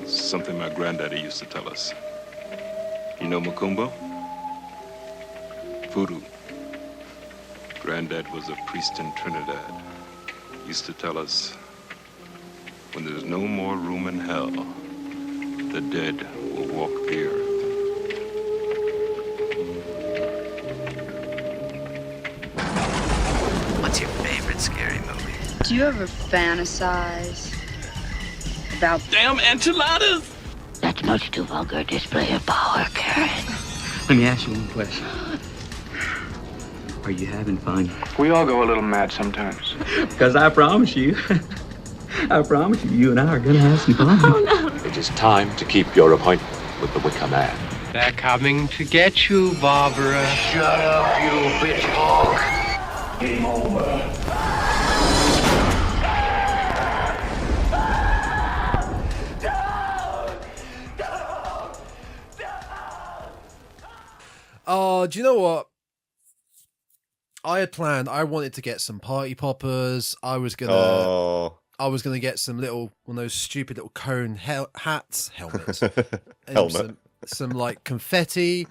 Something my granddaddy used to tell us. You know Macumbo? Voodoo. Granddad was a priest in Trinidad. Used to tell us, when there's no more room in hell, the dead will walk the earth. What's your favorite scary movie? Do you ever fantasize about damn enchiladas? That's much too vulgar a display of power, Karen. Let me ask you one question. Are you having fun? We all go a little mad sometimes. Because I promise you, you and I are gonna have some fun. Oh, no. It is time to keep your appointment with the Wicker Man. They're coming to get you, Barbara. Shut up, you bitch hog. Game over. Oh, do you know what? I had planned. I wanted to get some party poppers. I was gonna get some little one of those stupid little cone helmets, and some like confetti,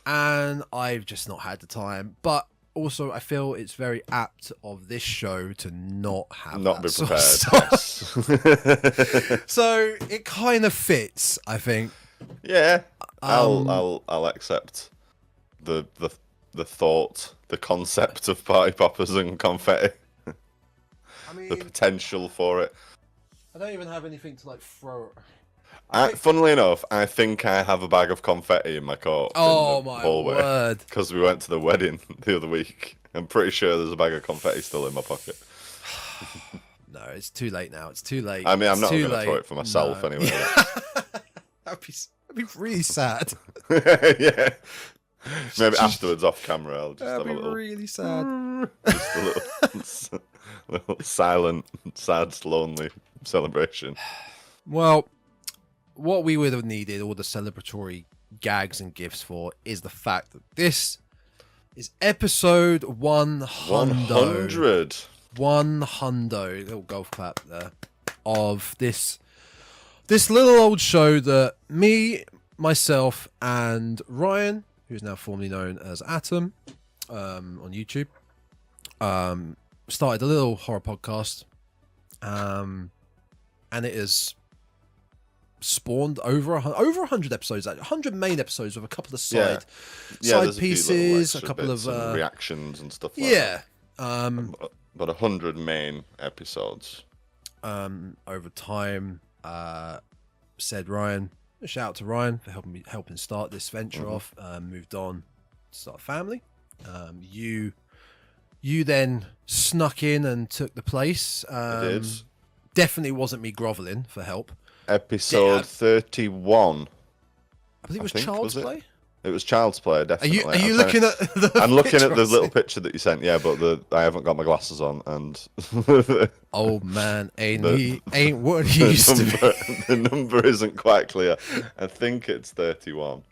and I've just not had the time. But also, I feel it's very apt of this show to not be prepared. So it kind of fits, I think. Yeah, I'll accept the thought, the concept of party poppers and confetti. I mean, the potential for it. I don't even have anything to like throw. Funnily enough, I think I have a bag of confetti in my coat. Oh my word! Because we went to the wedding the other week. I'm pretty sure there's a bag of confetti still in my pocket. No, it's too late now. It's too late. I mean, I'm not going to throw it for myself anyway. That'd be really sad. Yeah. Maybe afterwards, off camera, I'll just have a little. Really sad. Just a little silent, sad, lonely celebration. Well, what we would have needed all the celebratory gags and gifts for is the fact that this is episode 100. 100. Little golf clap there of this little old show that me, myself, and Ryan, who's now formerly known as Atom, on YouTube, started a little horror podcast, and it has spawned over 100 episodes, 100 main episodes with a couple of side pieces, a couple of reactions and stuff like that. But 100 main episodes. Over time, said Ryan. A shout out to Ryan for helping start this venture off. Moved on to start a family. You then snuck in and took the place. I did. Definitely wasn't me groveling for help. Episode 31. I believe it was Child's Play. It was Child's Play, definitely. Are you looking at the I'm looking at the little picture that you sent, yeah, but I haven't got my glasses on, and... Old man ain't what he used to be. The number isn't quite clear. I think it's 31.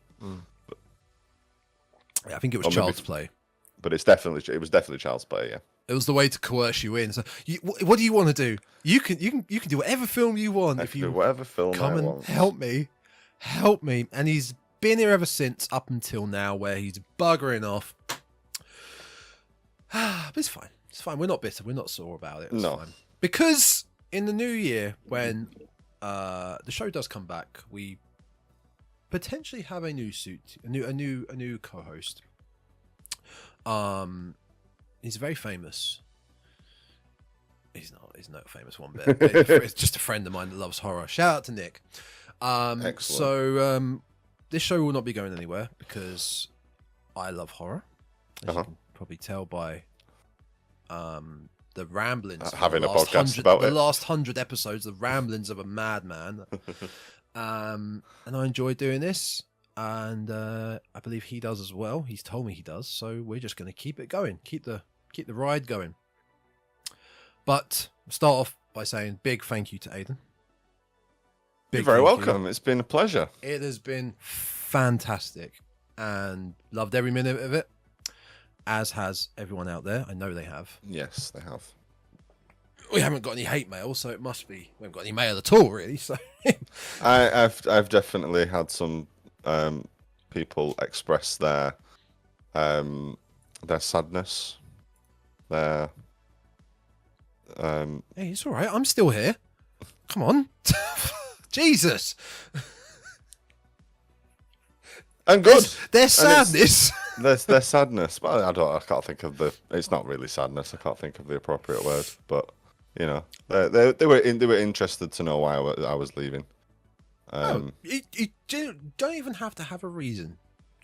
Yeah, I think it was Child's Play. But it was definitely Child's Play, yeah. It was the way to coerce you in. So, what do you want to do? You can do whatever film you want. If you do whatever film come and want. help me. And he's been here ever since, up until now, where he's buggering off. But it's fine. It's fine. We're not bitter. We're not sore about it. It's fine. Because in the new year, when the show does come back, we potentially have a new co-host. He's very famous. He's not a famous one bit. It's just a friend of mine that loves horror. Shout out to Nick. Excellent. So this show will not be going anywhere because I love horror. As you can probably tell by the ramblings. Having a podcast about the last 100 episodes, the ramblings of a madman. And I enjoy doing this. And I believe he does as well. He's told me he does. So we're just going to keep it going. Keep the ride going. But start off by saying big thank you to Aidan. You're very welcome. It's been a pleasure. It has been fantastic and loved every minute of it, as has everyone out there. I know they have. Yes, they have. We haven't got any hate mail, so it must be we haven't got any mail at all, really. So I've definitely had some people express their sadness. Their hey, it's all right. I'm still here. Come on, Jesus. And good. Their sadness. Their sadness. Well, I can't think of the. It's not really sadness. I can't think of the appropriate word. But you know, they were interested to know why I was leaving. You don't even have to have a reason.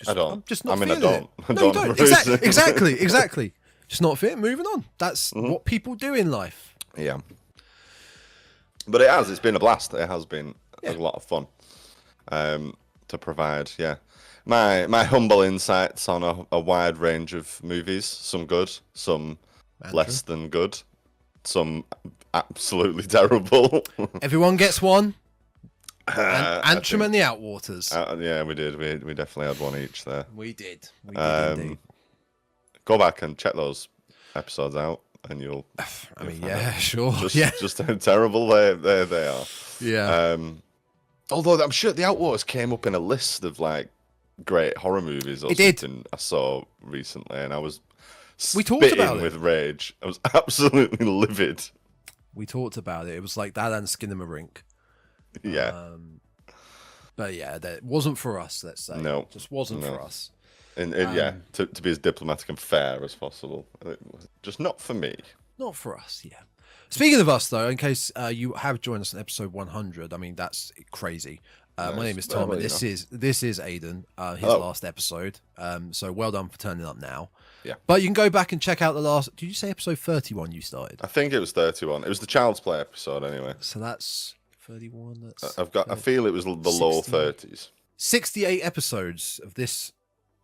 I don't. I'm just not feeling I don't. it. No, you don't. Exactly. Just not fit. Moving on. That's what people do in life. Yeah. But it has. It's been a blast. It has been a lot of fun. To provide, my humble insights on a wide range of movies. Some good, some less than good, some absolutely terrible. Everyone gets one. Antrim and the Outwaters. Yeah, we did. We definitely had one each there. We did indeed. Go back and check those episodes out, and you'll. I mean, sure. Just how terrible they are. Yeah. Although I'm sure the Outwaters came up in a list of like great horror movies or something I saw recently, and I was spitting with rage. I was absolutely livid. We talked about it. It was like that and Skinamarink. Yeah. But yeah, that wasn't for us, let's say. No. It just wasn't for us. And to be as diplomatic and fair as possible. It was just not for me. Not for us, yeah. Speaking of us, though, in case you have joined us in episode 100, I mean, that's crazy. My name is Tom, and this is Aidan, his last episode. So well done for turning up now. Yeah. But you can go back and check out the last... Did you say episode 31 you started? I think it was 31. It was the Child's Play episode, anyway. So that's 31. That's I feel it was the low 30s. 68 episodes of this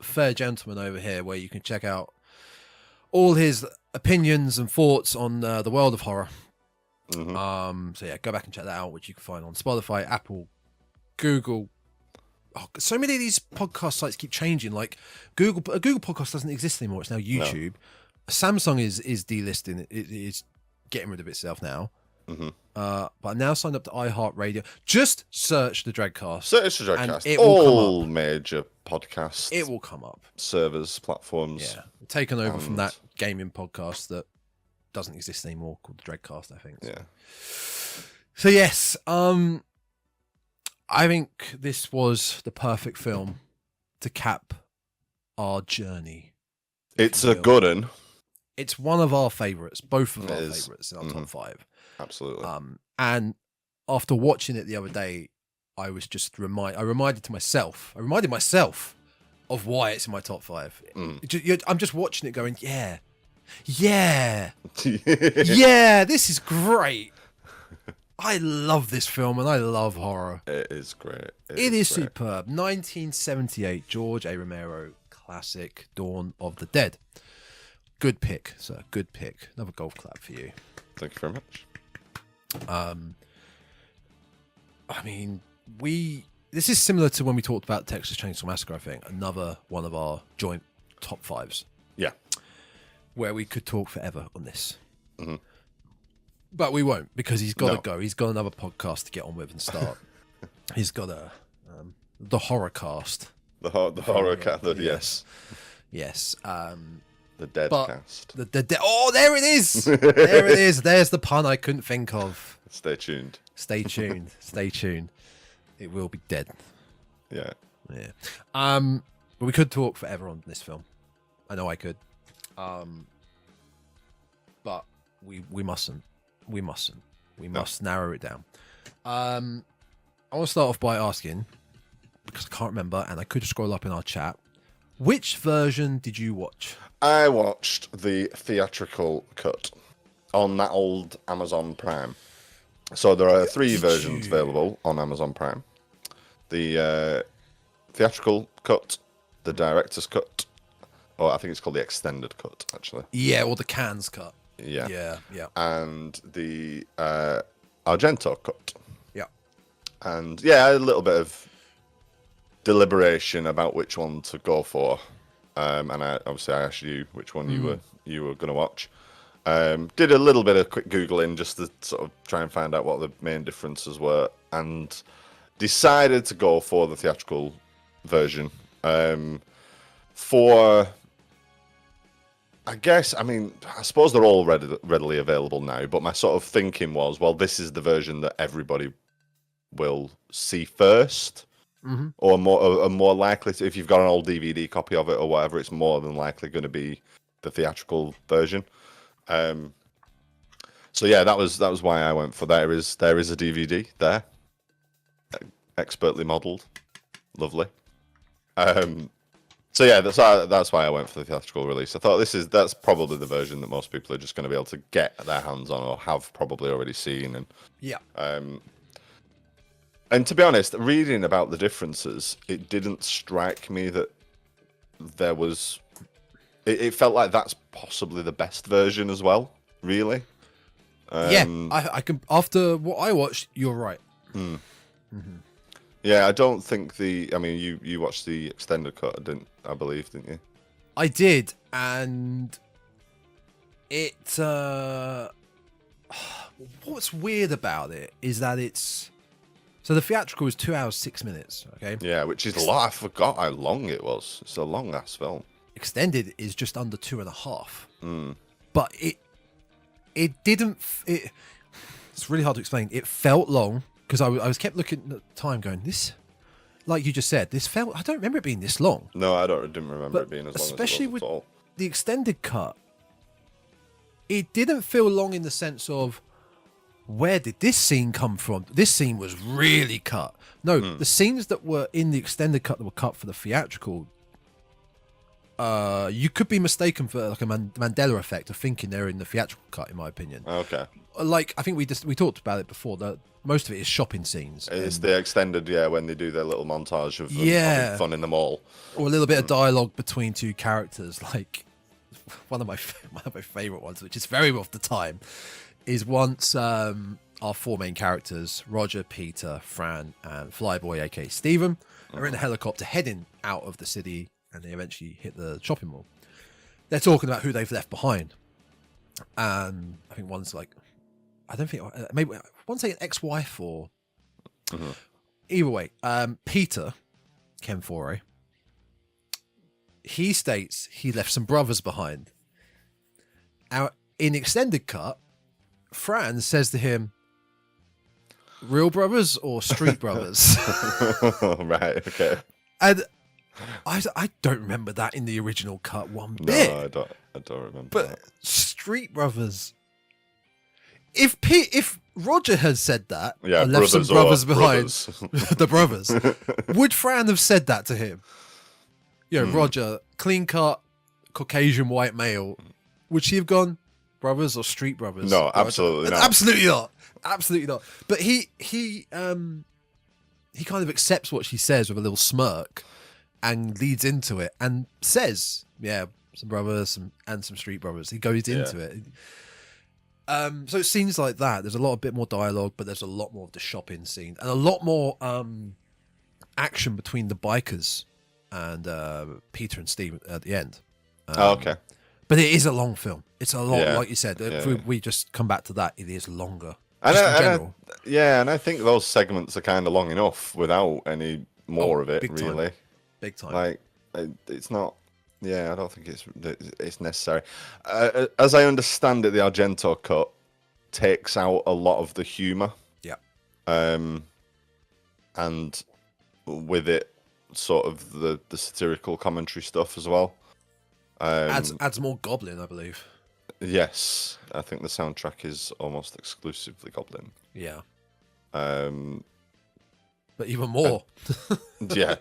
fair gentleman over here, where you can check out all his opinions and thoughts on the world of horror. Mm-hmm. So yeah, go back and check that out, which you can find on Spotify, Apple, Google. Oh, so many of these podcast sites keep changing. Like Google Podcast doesn't exist anymore. It's now YouTube. No. Samsung is delisting. It is getting rid of itself now. Mm-hmm. But I'm now signed up to iHeartRadio. Just search the Dreadcast. Search the Dreadcast. And it will all come up. Major podcasts. It will come up. Servers, platforms. Yeah, taken over from that gaming podcast that doesn't exist anymore, called the Dreadcast, I think. Yeah. So yes, I think this was the perfect film to cap our journey. It's a good one. It's one of our favourites, both of our favourites in our top 5. Absolutely. And after watching it the other day, I was just reminded myself of why it's in my top 5. I'm just watching it going, yeah, this is great. I love this film and I love horror. It is great. It is superb. 1978, George A. Romero classic, Dawn of the Dead. Good pick, sir. Good pick. Another golf clap for you. Thank you very much. I mean, this is similar to when we talked about Texas Chainsaw Massacre, I think. Another one of our joint top 5s. Yeah. Where we could talk forever on this. Mm-hmm. But we won't, because he's got to go. He's got another podcast to get on with and start. He's got the horror cast. The horror cast, yes. Yes. The Deadcast. Oh, there it is! There it is. There's the pun I couldn't think of. Stay tuned. Stay tuned. Stay tuned. It will be dead. Yeah. Yeah. But we could talk forever on this film. I know I could. But we mustn't. We must narrow it down. I want to start off by asking, because I can't remember, and I could scroll up in our chat, which version did you watch? I watched the theatrical cut on that old Amazon Prime. So there are 3 versions available on Amazon Prime. The theatrical cut, the director's cut, or I think it's called the extended cut, actually. Yeah, or the Cannes cut. Yeah. Yeah. And the Argento cut. Yeah. And a little bit of deliberation about which one to go for. And I asked you which one you were going to watch. Did a little bit of quick Googling just to sort of try and find out what the main differences were, and decided to go for the theatrical version. I suppose they're all readily available now, but my sort of thinking was, well, this is the version that everybody will see first, or more likely to, if you've got an old DVD copy of it or whatever, it's more than likely going to be the theatrical version. So yeah, that was why I went for there is a DVD there, expertly modelled, lovely. So yeah, that's why I went for the theatrical release. I thought that's probably the version that most people are just going to be able to get their hands on or have probably already seen. And yeah. And to be honest, reading about the differences, it didn't strike me that there was. It felt like that's possibly the best version as well. Really. Yeah, I can. After what I watched, you're right. Yeah, I don't think I mean, you watched the extended cut, I believe, didn't you? I did, and it. What's weird about it is that it's. So the theatrical is 2 hours 6 minutes. Okay. Yeah, which is a lot. I forgot how long it was. It's a long ass film. Extended is just under 2.5. But it didn't. It's really hard to explain. It felt long. Because I was kept looking at the time going, this, like you just said, this felt, I don't remember it being this long. No, I didn't remember it being as long especially as it was with at all. The extended cut, it didn't feel long in the sense of, where did this scene come from? This scene was really cut. No, the scenes that were in the extended cut that were cut for the theatrical, you could be mistaken for like a Mandela effect of thinking they're in the theatrical cut, in my opinion. Okay. Like, I think we talked about it before, that most of it is shopping scenes. It's the extended, when they do their little montage of having fun in the mall. Or a little bit of dialogue between two characters. Like, one of my favourite ones, which is very off the time, is once our four main characters, Roger, Peter, Fran, and FLYBOY, aka Stephen, are in a helicopter heading out of the city, and they eventually hit the shopping mall. They're talking about who they've left behind. And I think one's like, I don't think, maybe one's like an ex-wife or either way. Peter, Ken Foray, he states he left some brothers behind. In extended cut, Fran says to him, real brothers or street brothers? Right, okay. And I don't remember that in the original cut one bit. No, I don't remember. But that. street brothers. If Roger had said that, yeah, left some brothers behind, the brothers, would Fran have said that to him? Roger, clean cut, Caucasian white male. Would she have gone brothers or street brothers? No, absolutely not. Absolutely not. Absolutely not. But he kind of accepts what she says with a little smirk and leads into it and says, some brothers and some street brothers. He goes into it. So it seems like that. There's a bit more dialogue, but there's a lot more of the shopping scene and a lot more action between the bikers and Peter and Steve at the end. Okay. But it is a long film. It's a lot, like you said. If we just come back to that, it is longer. In general. And I think those segments are kind of long enough without any more of it, really. Big time. Like, it's not. Yeah, I don't think it's necessary. As I understand it, the Argento cut takes out a lot of the humour. Yeah. And with it, sort of the satirical commentary stuff as well. Adds more Goblin, I believe. Yes, I think the soundtrack is almost exclusively Goblin. Yeah. But even more. Yeah.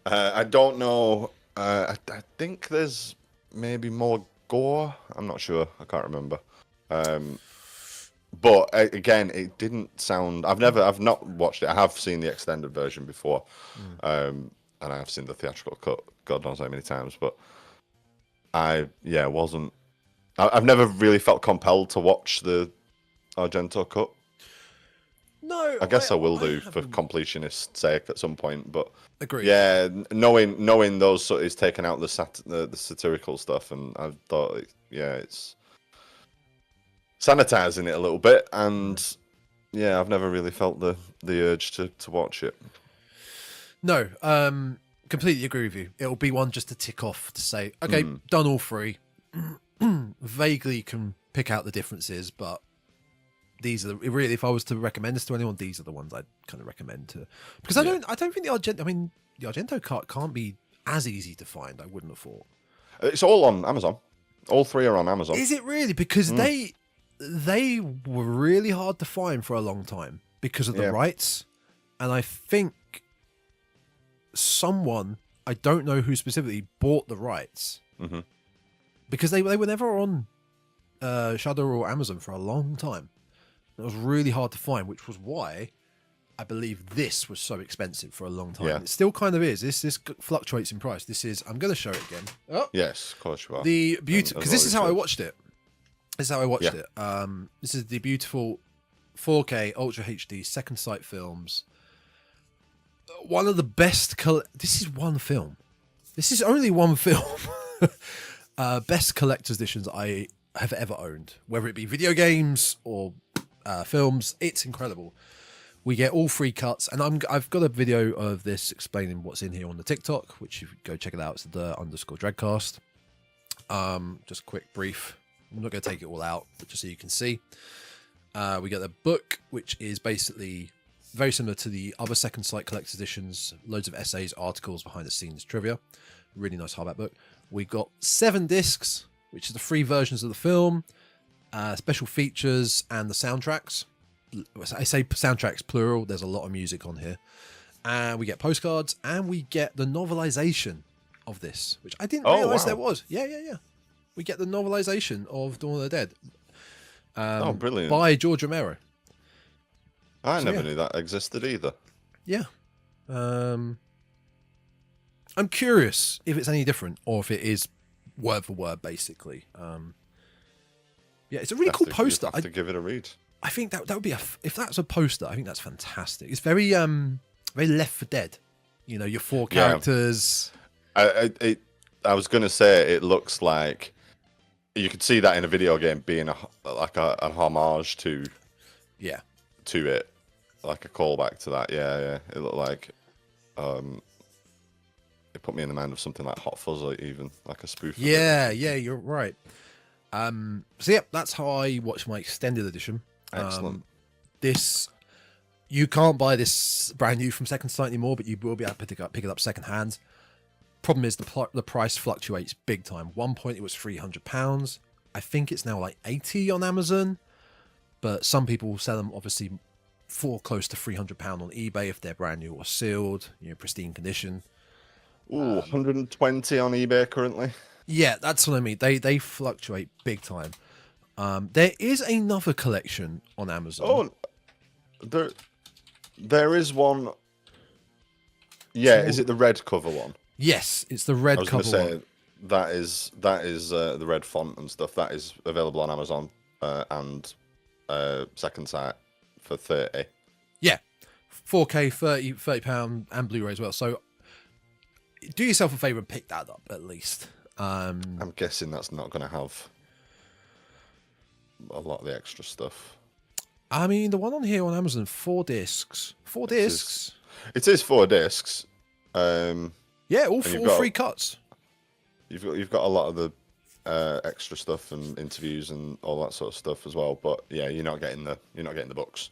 I don't know. I think there's maybe more gore. I'm not sure. I can't remember. But again, it didn't sound. I've not watched it. I have seen the extended version before, and I have seen the theatrical cut. God knows how many times. But wasn't. I've never really felt compelled to watch the Argento cut. No, I guess I will do for completionist's sake at some point, but agreed. Yeah, knowing those is taken out the satirical stuff, and I thought, it's sanitizing it a little bit, and yeah, I've never really felt the urge to watch it. No, completely agree with you. It'll be one just to tick off to say, okay, done all three. Vaguely can pick out the differences, but these are really, if I was to recommend this to anyone, these are the ones I'd kind of recommend to, because I don't think the Argento cut can't be as easy to find. I wouldn't have thought. It's all on Amazon. All three are on Amazon. Is it really? Because they were really hard to find for a long time because of the rights, and I think someone, I don't know who specifically, bought the rights because they were never on Shudder or Amazon for a long time. It was really hard to find, which was why I believe this was so expensive for a long time. It still kind of is. This fluctuates in price. This is, I'm going to show it again. Oh. Yes, of course you are. The beauty, because this is how I watched it. This is how I watched it. This is the beautiful 4K Ultra HD Second Sight films. One of the best. This is one film. This is only one film. Best collector's editions I have ever owned, whether it be video games or films. It's incredible. We get all three cuts, and I've got a video of this explaining what's in here on the TikTok, which you go check it out. It's the_Dreadcast. Just a quick brief. I'm not going to take it all out, but just so you can see. We get the book, which is basically very similar to the other Second Sight collector's editions. Loads of essays, articles, behind the scenes, trivia. Really nice hardback book. We got 7 discs, which is the 3 versions of the film, special features, and the soundtracks. I say soundtracks plural. There's a lot of music on here. And we get postcards, and we get the novelization of this, which I didn't realize there was. Yeah. We get the novelization of Dawn of the Dead. Brilliant. By George Romero. I never knew that existed either. Yeah. I'm curious if it's any different or if it is word for word, basically. Yeah, it's a really cool poster. I have to give it a read. I think that would be if that's a poster, I think that's fantastic. It's very very Left 4 Dead. You know, your 4 characters. I was going to say it looks like you could see that in a video game being a homage to it, like a callback to that. Yeah. It looked like it put me in the mind of something like Hot Fuzz, or even like a spoof. Yeah, you're right. So yeah, that's how I watched my extended edition. Excellent. This, you can't buy this brand new from Second Sight anymore, but you will be able to pick it up second hand. Problem is the price fluctuates big time. One point it was £300. I think it's now like 80 on Amazon, but some people sell them obviously for close to £300 on eBay if they're brand new or sealed, pristine condition. Ooh, 120 on eBay currently. Yeah, that's what I mean. They fluctuate big time. There is another collection on Amazon. Oh, there is one. Yeah, is it the red cover one? Yes, it's the red cover one. I was going to say that is the red font and stuff. That is available on Amazon and Second Sight for 30. Yeah, 4K, £30 and Blu-ray as well. So do yourself a favor and pick that up at least. I'm guessing that's not going to have a lot of the extra stuff. I mean, the one on here on Amazon, 4 discs. 4 discs. It is 4 discs. Yeah, all 3 cuts. You've got a lot of the extra stuff and interviews and all that sort of stuff as well. But yeah, you're not getting the books.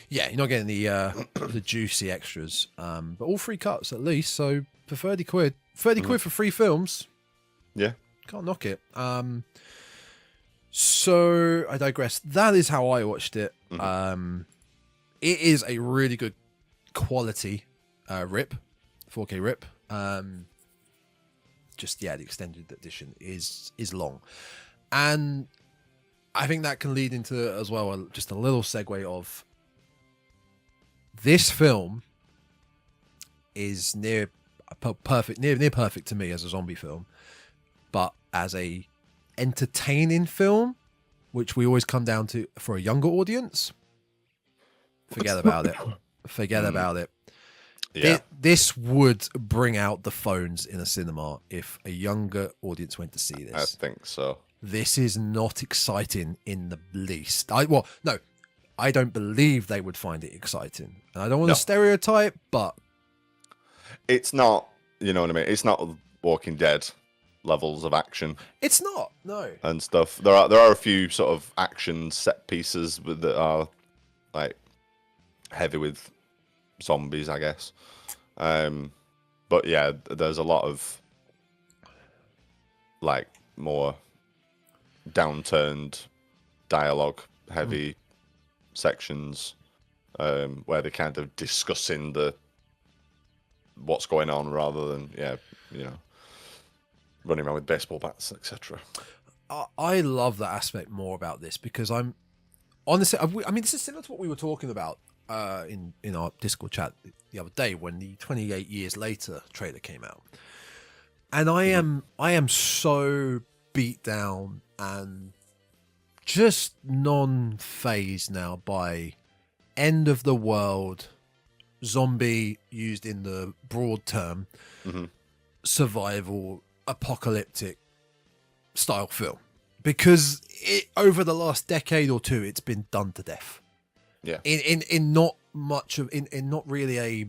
Yeah, you're not getting the juicy extras. But all 3 cuts at least. So for 30 quid, quid for 3 films. Yeah, can't knock it. So I digress. That is how I watched it. It is a really good quality rip, 4K rip. The extended edition is long, and I think that can lead into as well just a little segue of this film is near perfect to me as a zombie film, but as a entertaining film, which we always come down to for a younger audience, forget about it. Yeah. This would bring out the phones in a cinema if a younger audience went to see this. I think so. this is not exciting in the least. I don't believe they would find it exciting. And I don't want to stereotype, but it's not, you know what I mean? It's not Walking Dead levels of action. It's not, no. And stuff. There are a few sort of action set pieces that are like heavy with zombies, I guess. But yeah, there's a lot of like more downturned dialogue heavy sections where they're kind of discussing what's going on rather than running around with baseball bats, etc. I love that aspect more about this because I'm honestly, I mean, this is similar to what we were talking about in our Discord chat the other day when the 28 years later trailer came out, and I am so beat down and just non-phased now by end of the world zombie used in the broad term survival apocalyptic style film, because over the last decade or two it's been done to death. Yeah. In not much of in not really a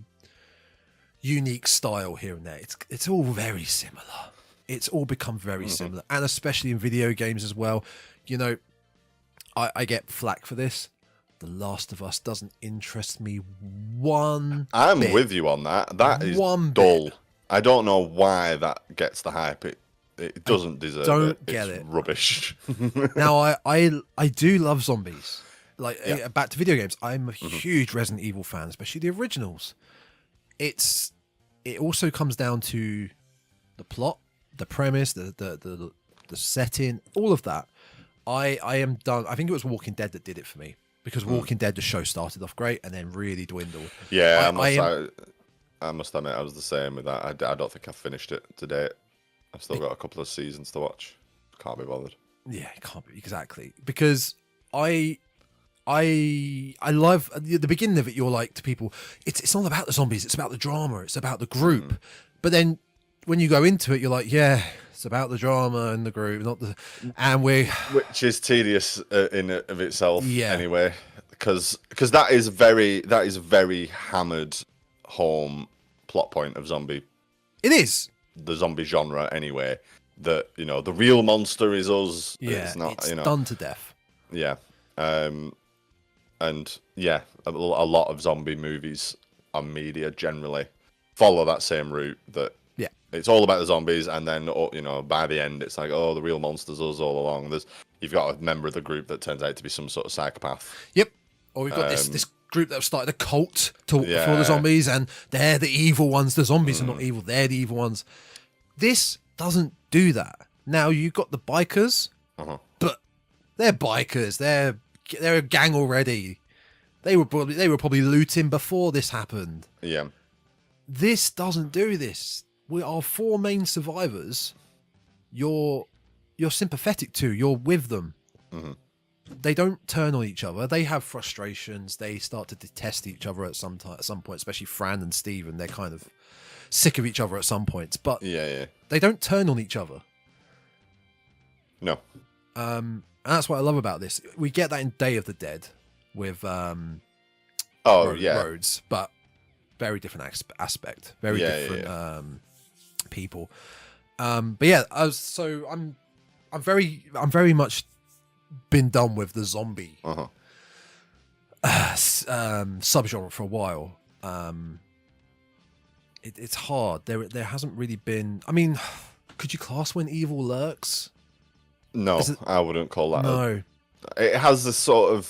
unique style here and there. It's all very similar. It's all become very similar, and especially in video games as well. You know, I get flack for this. The Last of Us doesn't interest me one I'm bit. with you on that. That is One dull. bit. I don't know why that gets the hype. It doesn't deserve don't it. get it's it. Rubbish. Now, I do love zombies. Like, back to video games. I'm a huge Resident Evil fan, especially the originals. It also comes down to the plot, the premise, the setting, all of that. I am done. I think it was Walking Dead that did it for me, because Walking Dead, the show started off great and then really dwindled. Yeah, I must admit I was the same with that. I don't think I've finished it to date. I've still got a couple of seasons to watch. Can't be bothered. Yeah, it can't be, exactly, because I love at the beginning of it. You're like to people, it's not about the zombies. It's about the drama. It's about the group. But then when you go into it, you're like, yeah, it's about the drama and the group, not the which is tedious in of itself. Yeah. Anyway, because that is very hammered home plot point of zombie. It is the zombie genre anyway. That the real monster is us. Yeah, it's not. It's done to death. Yeah. And yeah, a lot of zombie movies on media generally follow that same route. That it's all about the zombies, and then by the end it's like, oh, the real monster's us all along. You've got a member of the group that turns out to be some sort of psychopath. Yep. Or we've got this group that have started a cult for the zombies, and they're the evil ones. The zombies are not evil; they're the evil ones. This doesn't do that. Now you've got the bikers, but they're bikers. They're a gang already. They were probably looting before this happened. Yeah. This doesn't do this. We are four main survivors. You're sympathetic to. You're with them. They don't turn on each other. They have frustrations. They start to detest each other at some point, especially Fran and Steven. They're kind of sick of each other at some points, but they don't turn on each other. No. And that's what I love about this. We get that in Day of the Dead with Rhodes, but very different aspect, very different people. But yeah, I'm very much been done with the zombie subgenre for a while. It's hard. There hasn't really been. I mean, could you class When Evil Lurks? No, I wouldn't call that. No, it has a similar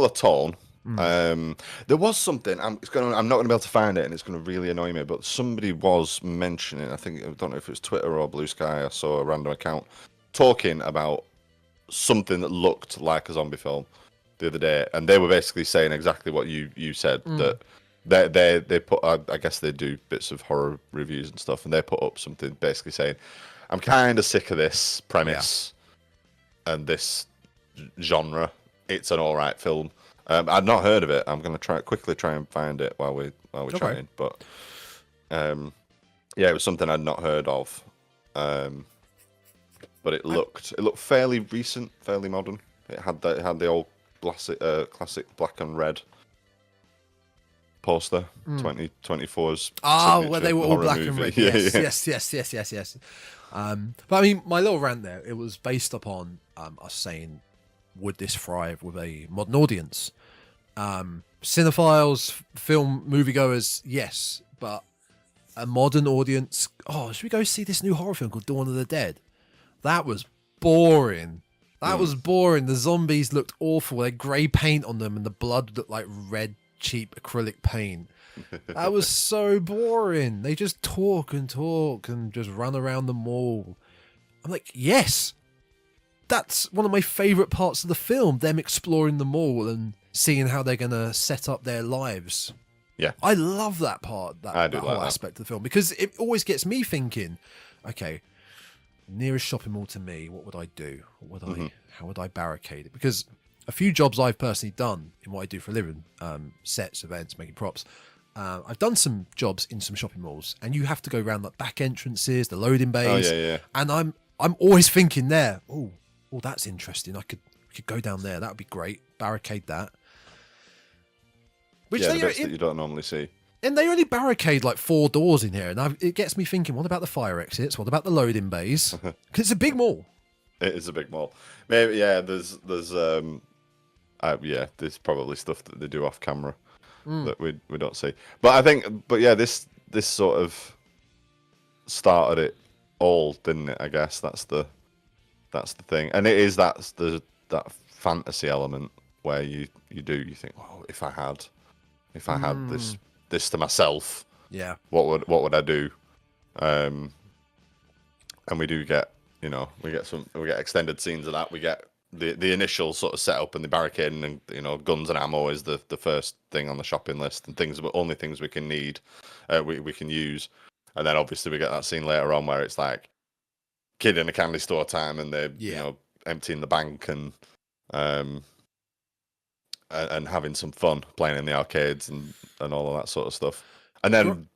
tone. There was something. I'm not going to be able to find it, and it's going to really annoy me. But somebody was mentioning. I don't know if it was Twitter or Blue Sky. I saw a random account talking about something that looked like a zombie film the other day, and they were basically saying exactly what you said. That they put. I guess they do bits of horror reviews and stuff, and they put up something basically saying, "I'm kind of sick of this premise and this genre. It's an all right film." I'd not heard of it. I'm going to quickly try and find it while we're chatting. But it was something I'd not heard of. but it looked fairly recent, fairly modern. It had the old classic black and red poster, 2024's. Where they were all black and red. Yes. But I mean, my little rant there, it was based upon us saying, would this thrive with a modern audience? Cinephiles, film moviegoers, yes, but a modern audience. Oh, should we go see this new horror film called Dawn of the Dead? That was boring. The zombies looked awful. They had grey paint on them, and the blood looked like red, cheap acrylic paint. That was so boring. They just talk and just run around the mall. I'm like, yes, that's one of my favourite parts of the film. Them exploring the mall and seeing how they're gonna set up their lives. Yeah, I love that part. That whole aspect of the film, because it always gets me thinking. Okay, nearest shopping mall to me, what would I do? How would I barricade it? Because a few jobs I've personally done in what I do for a living, sets, events, making props. I've done some jobs in some shopping malls, and you have to go around the back entrances, the loading bays. Oh, yeah. And I'm always thinking there. Oh, that's interesting. I could go down there. That would be great. Barricade that. Which the bits that you don't normally see. And they only barricade like 4 doors in here, and it gets me thinking, what about the fire exits? What about the loading bays? Because it's a big mall. It is a big mall. Maybe, yeah, there's probably stuff that they do off camera that we don't see. But this sort of started it all, didn't it? I guess that's the thing, and it is that fantasy element where you think, oh, if I had this to myself, yeah, what would I do? And we do get, we get extended scenes of that. We get the initial sort of setup and the barricading, and guns and ammo is the first thing on the shopping list, and only things we can need, we can use. And then obviously we get that scene later on where it's like kid in a candy store time, and they're emptying the bank and having some fun playing in the arcades and all of that sort of stuff. And then,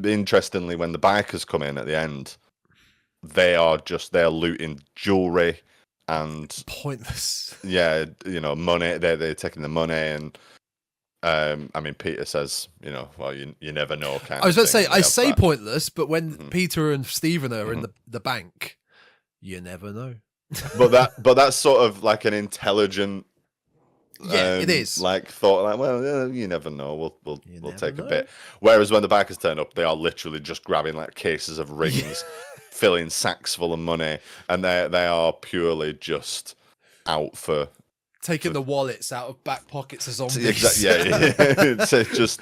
interestingly, when the bikers come in at the end, they're looting jewelry and pointless. Yeah, money. They're taking the money, and I mean, Peter says, well, you never know. I was about to say, I say pointless, but when Peter and Stephen are in the bank, you never know. but that's sort of like an intelligent. Yeah, it is. Like thought, like, well, you never know. We'll take a bit. Whereas when the bikers turn up, they are literally just grabbing like cases of rings, filling sacks full of money, and they are purely just out for taking the wallets out of back pockets of zombies. Exactly. Yeah. So just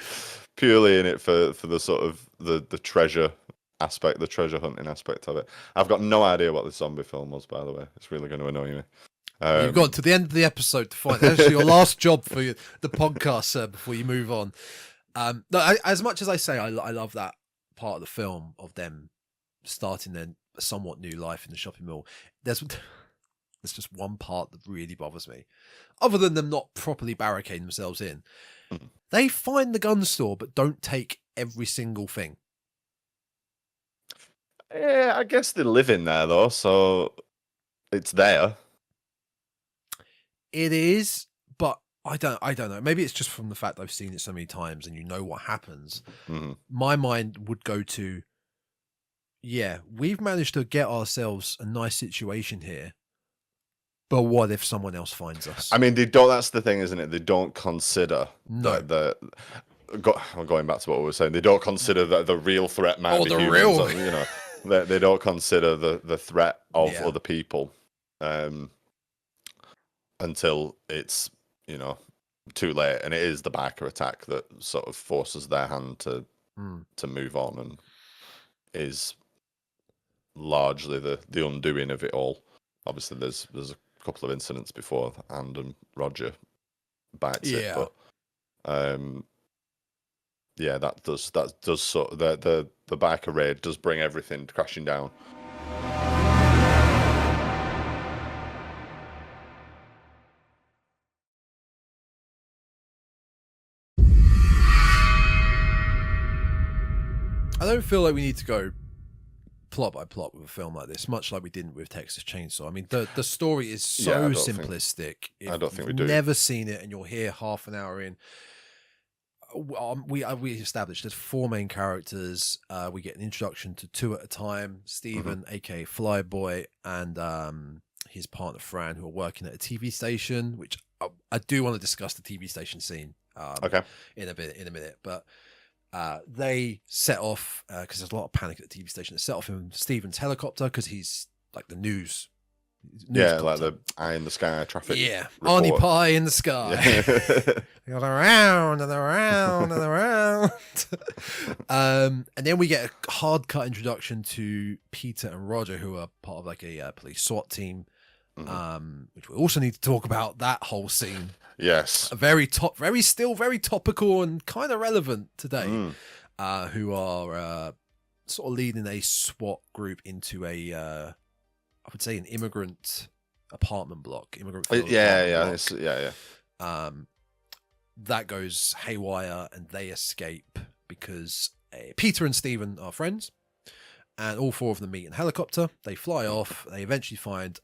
purely in it for the sort of the treasure aspect, the treasure hunting aspect of it. I've got no idea what this zombie film was, by the way. It's really going to annoy me. You've got to the end of the episode to find actually your last job for the podcast, sir, before you move on. No, as much as I say I love that part of the film of them starting their somewhat new life in the shopping mall, there's just one part that really bothers me. Other than them not properly barricading themselves in, they find the gun store but don't take every single thing. Yeah, I guess they live in there though, so it's there. It is, but I don't know. Maybe it's just from the fact I've seen it so many times and you know what happens. My mind would go to, yeah, we've managed to get ourselves a nice situation here, but what if someone else finds us? I mean, they don't. That's the thing, isn't it? They don't consider going back to what we were saying. They don't consider that the real threat might be humans. They don't consider the threat of other people. Until it's, too late, and it is the biker attack that sort of forces their hand to move on, and is largely the undoing of it all. Obviously, there's a couple of incidents before and Roger bites it, but that does sort of the biker raid does bring everything crashing down. I don't feel like we need to go plot by plot with a film like this, much like we didn't with Texas Chainsaw. I mean, the story is so simplistic. I don't think we do. Never seen it, and you're here half an hour in. We established there's 4 main characters. We get an introduction to 2 at a time. Stephen, aka FLYBOY, and his partner Fran, who are working at a TV station. Which I do want to discuss the TV station scene. In a minute, but they set off because there's a lot of panic at the TV station. They set off in Stephen's helicopter because he's like the news. Like the eye in the sky traffic. Yeah, report. Arnie Pie in the sky. He goes around and around and around. And then we get a hard cut introduction to Peter and Roger, who are part of like a police SWAT team. Which we also need to talk about that whole scene. Yes, very topical and kind of relevant today. Who are sort of leading a SWAT group into a I would say an immigrant apartment block. That goes haywire, and they escape because Peter and Stephen are friends, and all 4 of them meet in a helicopter. They fly off. They eventually find.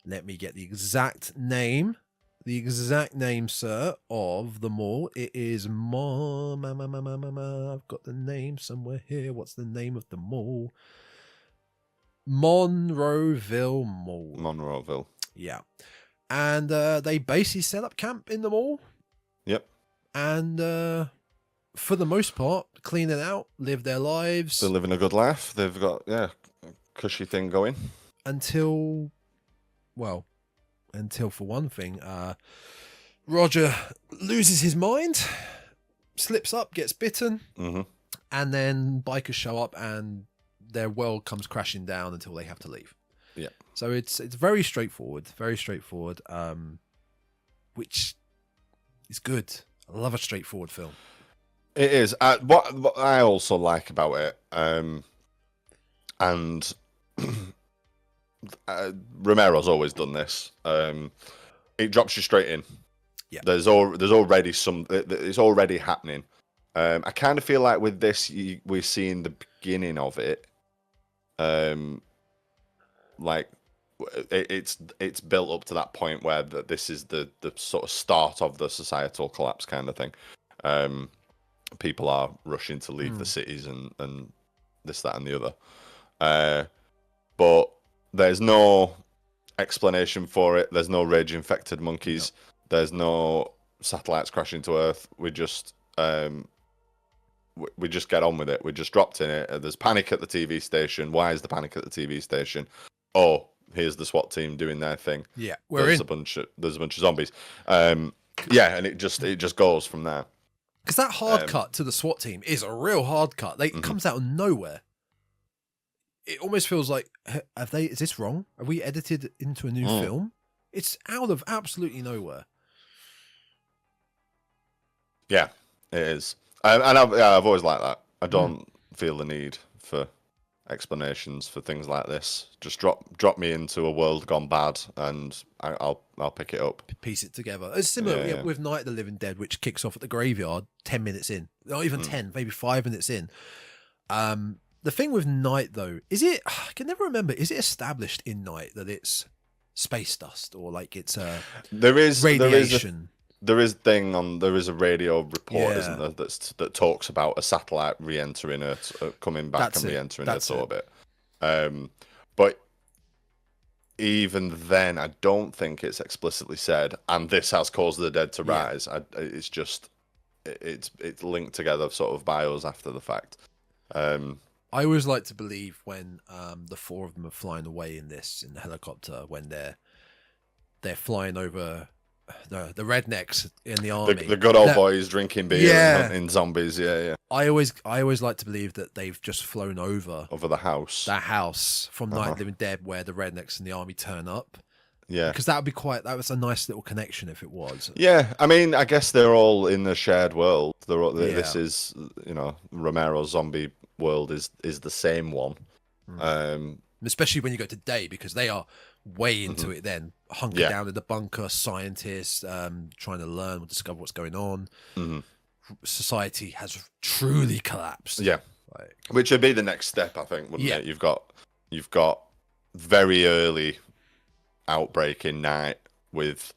Let me get the exact name, sir, of the mall. It is I've got the name somewhere here. What's the name of the mall? Monroeville Mall. Monroeville. Yeah. And they basically set up camp in the mall. Yep. And for the most part, clean it out, live their lives. They're living a good life. They've got, a cushy thing going. Until for one thing, Roger loses his mind, slips up, gets bitten, and then bikers show up and their world comes crashing down until they have to leave. Yeah. So it's very straightforward, which is good. I love a straightforward film. It is. What I also like about it, and Romero's always done this. It drops you straight in. Yeah. There's already it's already happening. I kind of feel like with this, we're seeing the beginning of it. Like it's built up to that point where this is the sort of start of the societal collapse kind of thing. People are rushing to leave the cities and this, that, and the other. But there's no explanation for it. There's no rage-infected monkeys. No. There's no satellites crashing to Earth. We just get on with it. We're just dropped in it. There's panic at the TV station. Why is the panic at the TV station? Oh, here's the SWAT team doing their thing. Yeah, there's a bunch of zombies. And it just goes from there. Because that hard cut to the SWAT team is a real hard cut. It comes out of nowhere. It almost feels like, is this wrong? Have we edited into a new film? It's out of absolutely nowhere. Yeah, it is. And I've always liked that. I don't feel the need for explanations for things like this. Just drop me into a world gone bad, and I'll pick it up, piece it together. It's similar with Night of the Living Dead, which kicks off at the graveyard 10 minutes in, not even 10, maybe 5 minutes in. The thing with Night, though, I can never remember. Is it established in Night that it's space dust or like it's radiation? There is a radio report, isn't there, that talks about a satellite re-entering Earth, coming back and re-entering Earth's orbit. But even then, I don't think it's explicitly said, and this has caused the dead to rise. It's just it's linked together sort of by us after the fact. I always like to believe when the 4 of them are flying away in the helicopter, when they're flying over the rednecks in the army, the good old boys drinking beer and hunting zombies. Yeah. I always like to believe that they've just flown over the house, that house from Night of the Living Dead, where the rednecks and the army turn up. Yeah, because that was a nice little connection if it was. Yeah, I mean, I guess they're all in the shared world. This is, Romero Zombie world is the same one. Especially when you go to Day, because they are way into it then, hunkered down in the bunker, scientists trying to learn or discover what's going on. Society has truly collapsed. Yeah, Like, which would be the next step, I think, wouldn't it? You've got very early outbreak in Night with,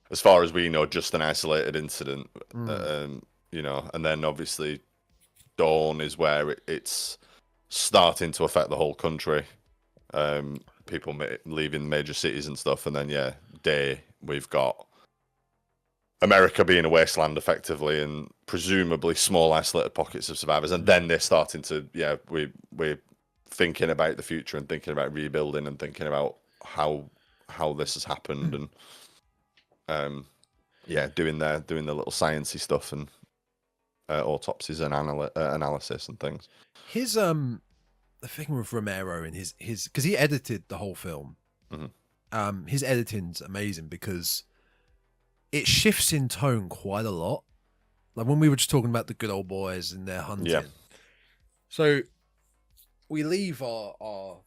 as far as we know, just an isolated incident. You know, and then obviously Dawn is where it's starting to affect the whole country. People leaving major cities and stuff, and then Day, we've got America being a wasteland effectively, and presumably small isolated pockets of survivors, and then they're starting to we're thinking about the future and thinking about rebuilding and thinking about how this has happened, and doing their little sciencey stuff and autopsies and analysis and things. His the thing with Romero and his because he edited the whole film. His editing's amazing because it shifts in tone quite a lot. Like when we were just talking about the good old boys and their hunting. Yeah. So we leave our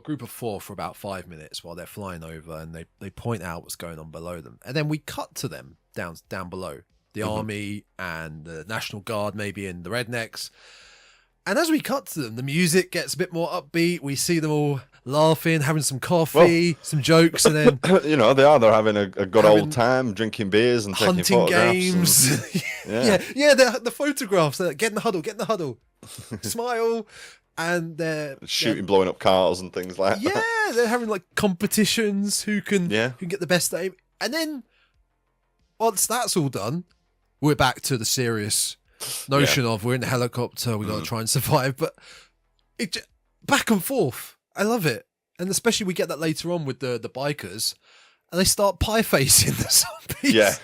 group of 4 for about 5 minutes while they're flying over, and they point out what's going on below them, and then we cut to them down below, the army and the National Guard maybe, and the rednecks. And as we cut to them, the music gets a bit more upbeat. We see them all laughing, having some coffee, some jokes, and then they're having a good old time, drinking beers and taking hunting photographs. And, the photographs. They're like, get in the huddle, smile, and they're shooting, blowing up cars and things like that. Yeah, they're having like competitions who can get the best aim. And then once that's all done, we're back to the serious notion of we're in a helicopter, we got to try and survive. But it back and forth. I love it. And especially we get that later on with the bikers, and they start pie facing the zombies. Yeah.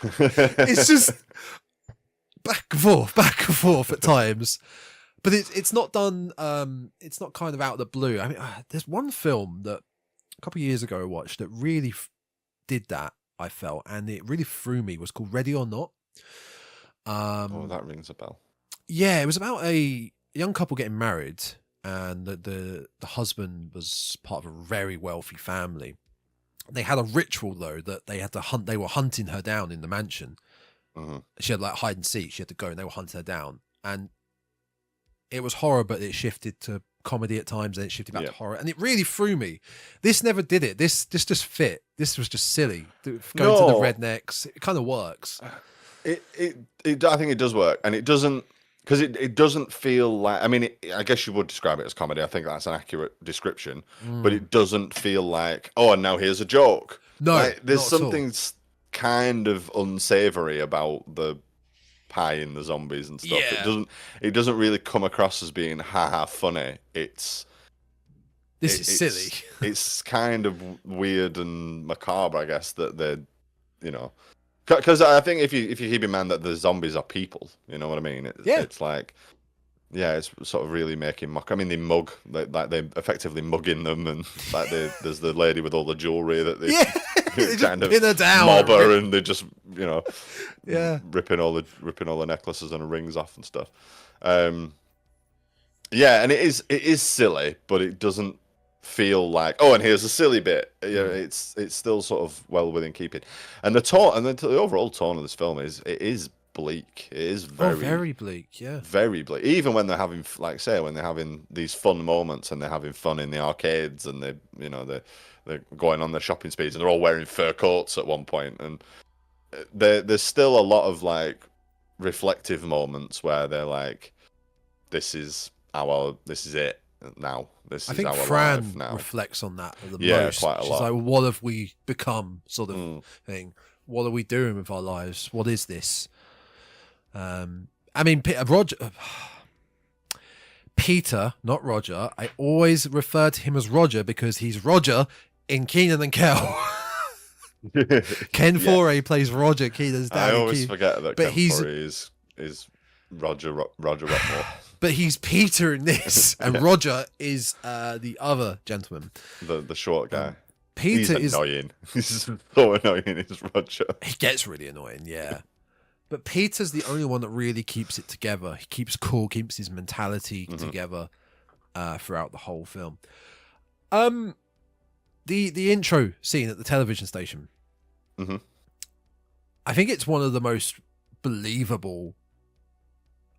It's just back and forth at times. But it's not done, it's not kind of out of the blue. I mean, there's one film that a couple of years ago I watched that really did that, I felt, and it really threw me. It was called Ready or Not. That rings a bell. Yeah, it was about a young couple getting married, and the husband was part of a very wealthy family. They had a ritual though that they had to hunt. They were hunting her down in the mansion. She had like hide and seek. She had to go, and they were hunting her down. And it was horror, but it shifted to comedy at times, and it shifted back to horror, and it really threw me. This never did it. This just fit. This was just silly. Going to the rednecks, it kind of works. I think it does work, and it doesn't, because it doesn't feel like, I mean, I guess you would describe it as comedy. I think that's an accurate description, but it doesn't feel like, oh, and now here's a joke. No, like, there's something kind of unsavory about the pie and the zombies and stuff. Yeah. It doesn't really come across as being funny. This is silly. It's kind of weird and macabre, I guess, that they're, because I think if you keep in mind that the zombies are people, you know what I mean? It's like, it's sort of really making mock. I mean, they mug, like they effectively mugging them, and like there's the lady with all the jewelry that they kind of pin her down, mob her, and they just ripping all the necklaces and rings off and stuff. And it is silly, but it doesn't feel like, oh, and here's a silly bit. It's still sort of well within keeping, and the tone and the overall tone of this film is bleak. It is very bleak. Yeah, very bleak. Even when they're having, like, say, when they're having these fun moments and they're having fun in the arcades, and they're going on their shopping sprees, and they're all wearing fur coats at one point, and there's still a lot of like reflective moments where they're like, this is it now. I think Fran now reflects on that the most. Quite a lot. She's like, what have we become, sort of thing? What are we doing with our lives? What is this? I mean, Peter, not Roger. I always refer to him as Roger because he's Roger in Kenan and Kel. Ken Foree plays Roger, Kenan's dad. I always forget that Ken Foree is Roger Rockmore. But he's Peter in this, and Roger is the other gentleman. The short guy. Peter is annoying. He's so annoying, is Roger. He gets really annoying, yeah. But Peter's the only one that really keeps it together. He keeps cool, keeps his mentality together throughout the whole film. The intro scene at the television station. I think it's one of the most believable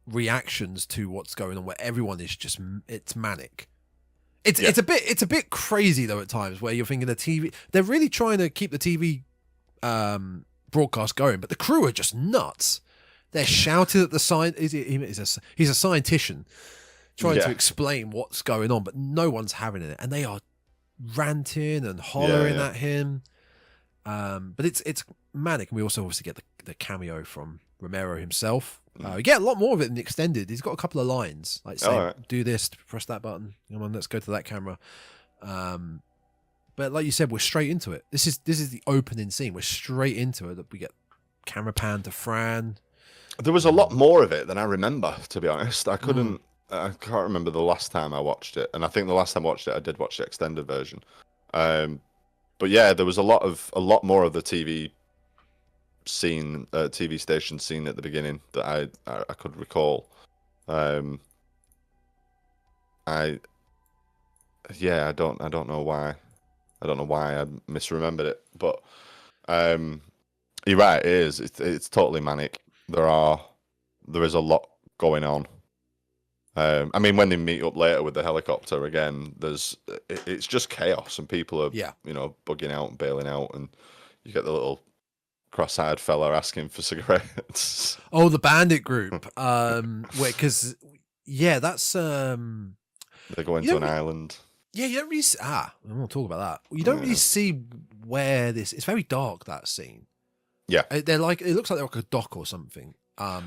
reactions to what's going on, where everyone is just it's manic. It's a bit crazy though at times, where you're thinking the TV, they're really trying to keep the TV broadcast going, but the crew are just nuts. They're shouting at the sign. He's a scientician trying to explain what's going on, but no one's having it, and they are ranting and hollering at him. But it's manic, and we also obviously get the cameo from Romero himself. We get a lot more of it in the extended. He's got a couple of lines like say, "Do this, press that button. Come on, let's go to that camera." But like you said, we're straight into it. This is the opening scene. We're straight into it. We get camera pan to Fran. There was a lot more of it than I remember, to be honest. I can't remember the last time I watched it, and I think the last time I watched it, I did watch the extended version. But yeah, there was a lot more of the TV station scene at the beginning that I could recall. I don't know why. I don't know why I misremembered it, but you're right. It is. It's totally manic. There is a lot going on. I mean, when they meet up later with the helicopter again, it's just chaos, and people are bugging out and bailing out, and you get the little cross-eyed fella asking for cigarettes. Oh, the bandit group. Because that's they're going to an island. Yeah, you don't really. I want to talk about that. You don't really see where this. It's very dark, that scene. Yeah, they're like, it looks like they're like a dock or something. I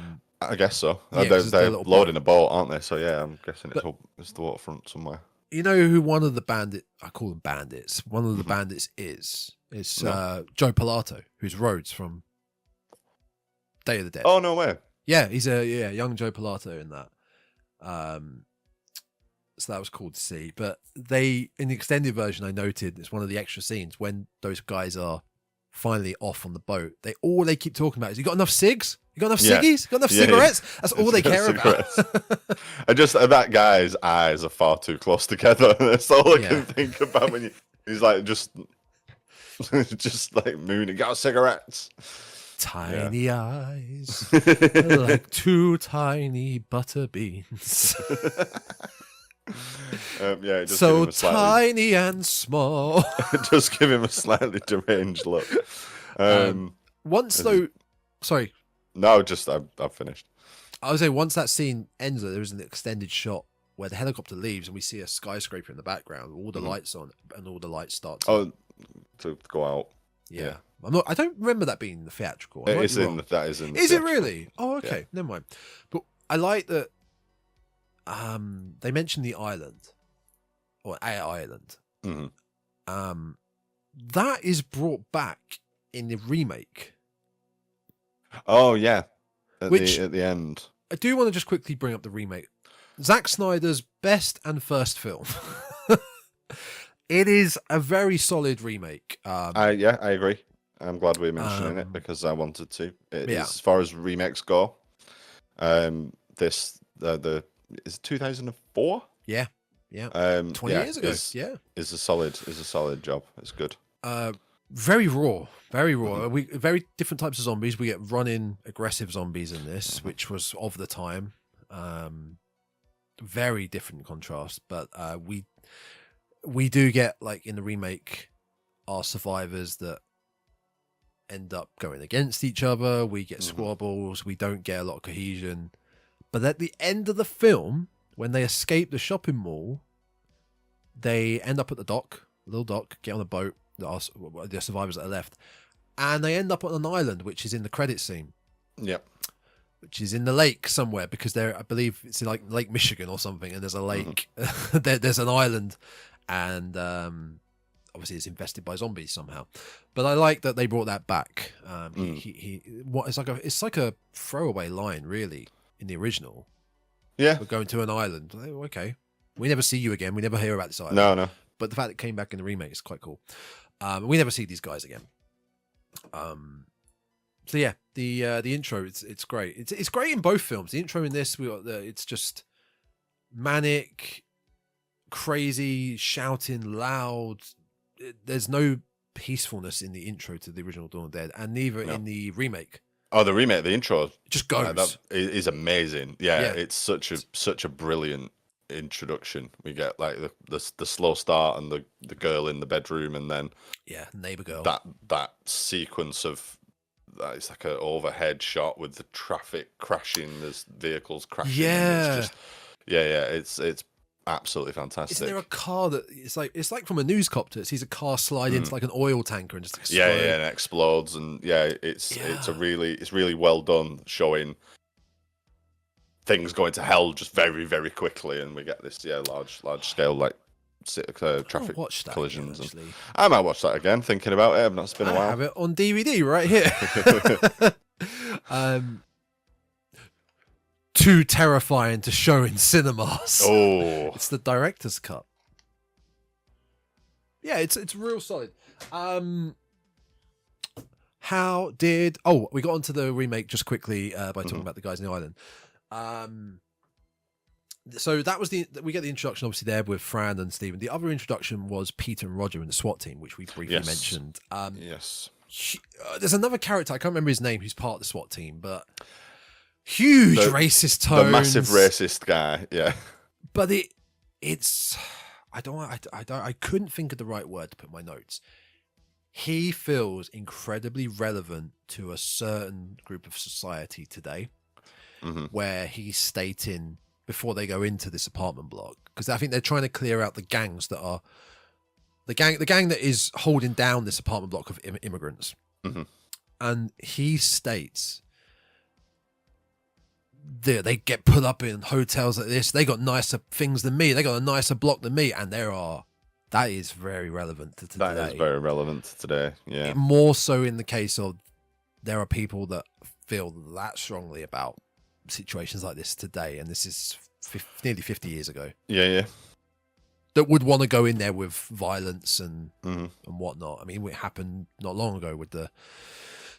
guess so. Yeah, they're loading a boat, aren't they? So yeah, I'm guessing it's the waterfront somewhere. You know who one of the bandit? I call them bandits. One of the bandits is Joe Pilato, who's Rhodes from Day of the Dead. Oh no way! Yeah, he's a young Joe Pilato in that. So that was cool to see. But in the extended version, I noted it's one of the extra scenes when those guys are finally off on the boat. They keep talking about is you got enough cigs? You got enough ciggies? You got enough cigarettes? That's all they care about. I just that guy's eyes are far too close together. That's all I can think about when he's like just like mooning. Got cigarettes? Tiny eyes, like two tiny butter beans. So tiny and small. Just give him a slightly deranged look. Sorry. No, I've finished. I would say once that scene ends, there is an extended shot where the helicopter leaves and we see a skyscraper in the background, with all the lights on, and all the lights start to go out. Yeah. I don't remember that being the theatrical. That is in. Is it really? Oh, okay. Never mind. But I like that. They mentioned the island, or a island. Mm-hmm. That is brought back in the remake. Oh yeah, at the end. I do want to just quickly bring up the remake. Zack Snyder's best and first film. It is a very solid remake. I agree. I'm glad we're mentioning it because I wanted to. As far as remakes go, is it 2004? Yeah. 20 years ago. Is a solid job. It's good. Very raw. Mm-hmm. We very different types of zombies. We get running aggressive zombies in this, which was of the time. Very different contrast, but we do get, like in the remake, our survivors that end up going against each other. We get squabbles. We don't get a lot of cohesion. But at the end of the film, when they escape the shopping mall, they end up at the little dock, get on a boat, the survivors that are left, and they end up on an island, which is in the credit scene. Yep. Which is in the lake somewhere, because I believe it's in like Lake Michigan or something, and there's a lake, there's an island, and obviously it's infested by zombies somehow. But I like that they brought that back. It's like a throwaway line, really, in the original. Yeah. We're going to an island. Oh, okay. We never see you again. We never hear about this island. No. But the fact it came back in the remake is quite cool. We never see these guys again. So yeah, the intro, it's great. It's great in both films. The intro in this, it's just manic, crazy, shouting, loud. There's no peacefulness in the intro to the original Dawn of the Dead, and neither in the remake. Oh, the remake, the intro just goes. That is amazing. Yeah, it's such a brilliant introduction. We get like the slow start and the girl in the bedroom, and then neighbor girl. That sequence of it's like an overhead shot with the traffic crashing. There's vehicles crashing. Yeah, it's absolutely fantastic. Isn't there a car that it's like from a newscopter? It sees a car slide into like an oil tanker and just explode. Yeah, and it explodes, and it's really well done, showing things going to hell just very, very quickly, and we get this large scale like traffic collisions. Again, I might watch that again. Thinking about it, it's been a while. I have it on DVD right here. Too terrifying to show in cinemas. Oh, it's the director's cut. Yeah, it's real solid. We got onto the remake just quickly by talking about the guys in the island. So that was we get the introduction obviously there with Fran and Stephen. The other introduction was Peter and Roger in the SWAT team, which we briefly mentioned. Yes. There's another character, I can't remember his name, who's part of the SWAT team, but huge racist tones. The massive racist guy, yeah. But it's I couldn't think of the right word to put in my notes. He feels incredibly relevant to a certain group of society today, where he's stating before they go into this apartment block, because I think they're trying to clear out the gangs that are the gang that is holding down this apartment block of immigrants. And he states they get put up in hotels like this. They got nicer things than me. They got a nicer block than me, and that is very relevant to today. That is very relevant to today. Yeah, more so in the case of there are people that feel that strongly about situations like this today, and this is nearly 50 years ago. Yeah. That would want to go in there with violence and whatnot. I mean, it happened not long ago with the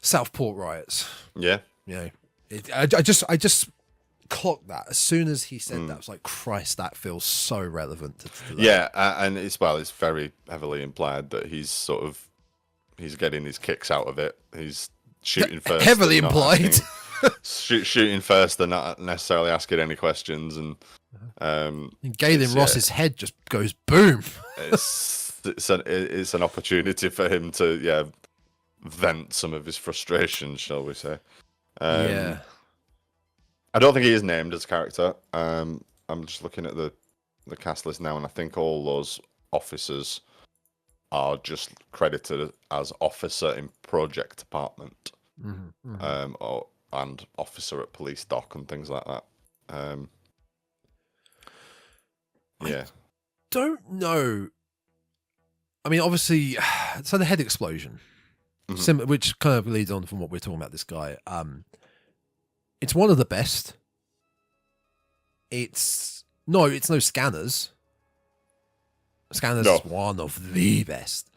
Southport riots. Yeah. I just clocked that as soon as he said that. I was like, Christ, that feels so relevant to today. Yeah, and it's very heavily implied that he's getting his kicks out of it. He's shooting first. Heavily implied. Shooting first and not necessarily asking any questions, and Galen Ross's head just goes boom. It's an opportunity for him to vent some of his frustration, shall we say. I don't think he is named as a character. I'm just looking at the cast list now, and I think all those officers are just credited as officer in project department. And officer at police dock and things like that. I don't know. I mean, obviously, so the head explosion, which kind of leads on from what we're talking about. This guy, it's one of the best. It's no Scanners. Scanners is one of the best.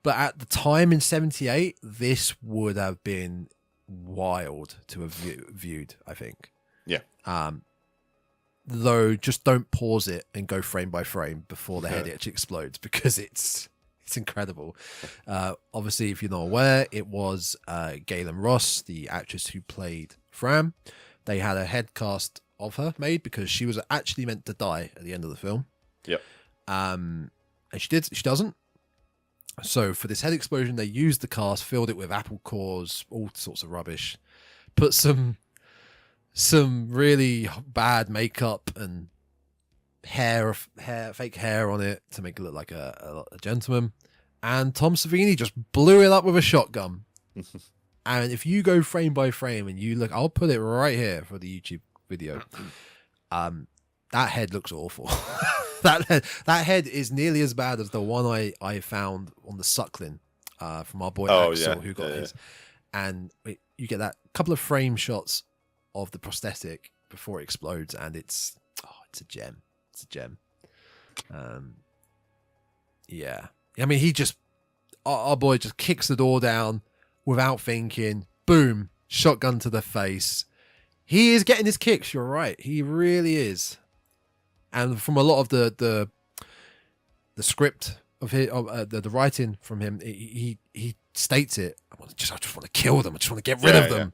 But at the time in '78, this would have been wild to have viewed, I think. Though just don't pause it and go frame by frame before the head actually explodes, because it's incredible. Obviously, if you're not aware, it was Galen Ross, the actress who played Fran. They had a head cast of her made because she was actually meant to die at the end of the film. And she doesn't. So for this head explosion, they used the cast, filled it with apple cores, all sorts of rubbish, put some really bad makeup and fake hair on it to make it look like a gentleman. And Tom Savini just blew it up with a shotgun. And if you go frame by frame and you look, I'll put it right here for the YouTube video. That head looks awful. That head is nearly as bad as the one I found on the Suckling from our boy Axel, who got his. And you get that couple of frame shots of the prosthetic before it explodes, and it's a gem. It's a gem. I mean, our boy just kicks the door down without thinking. Boom, shotgun to the face. He is getting his kicks. You're right. He really is. And from a lot of the script of his, the writing from him, he states it. I just want to kill them. I just want to get rid of them.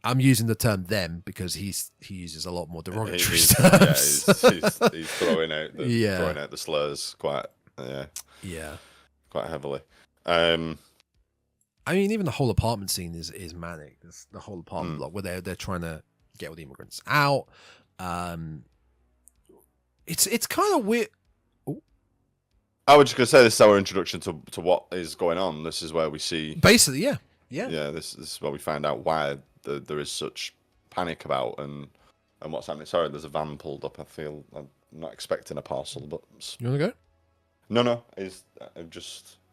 I'm using the term them because he uses a lot more derogatory he's terms. he's throwing out the slurs quite heavily. I mean, even the whole apartment scene is manic. The whole apartment block where they're trying to get all the immigrants out. It's kind of weird. Ooh. I was just gonna say this is our introduction to what is going on. This is where we see basically, yeah. This is where we find out why there is such panic about and what's happening. Sorry, there's a van pulled up. I feel I'm not expecting a parcel, but you want to go? No. There's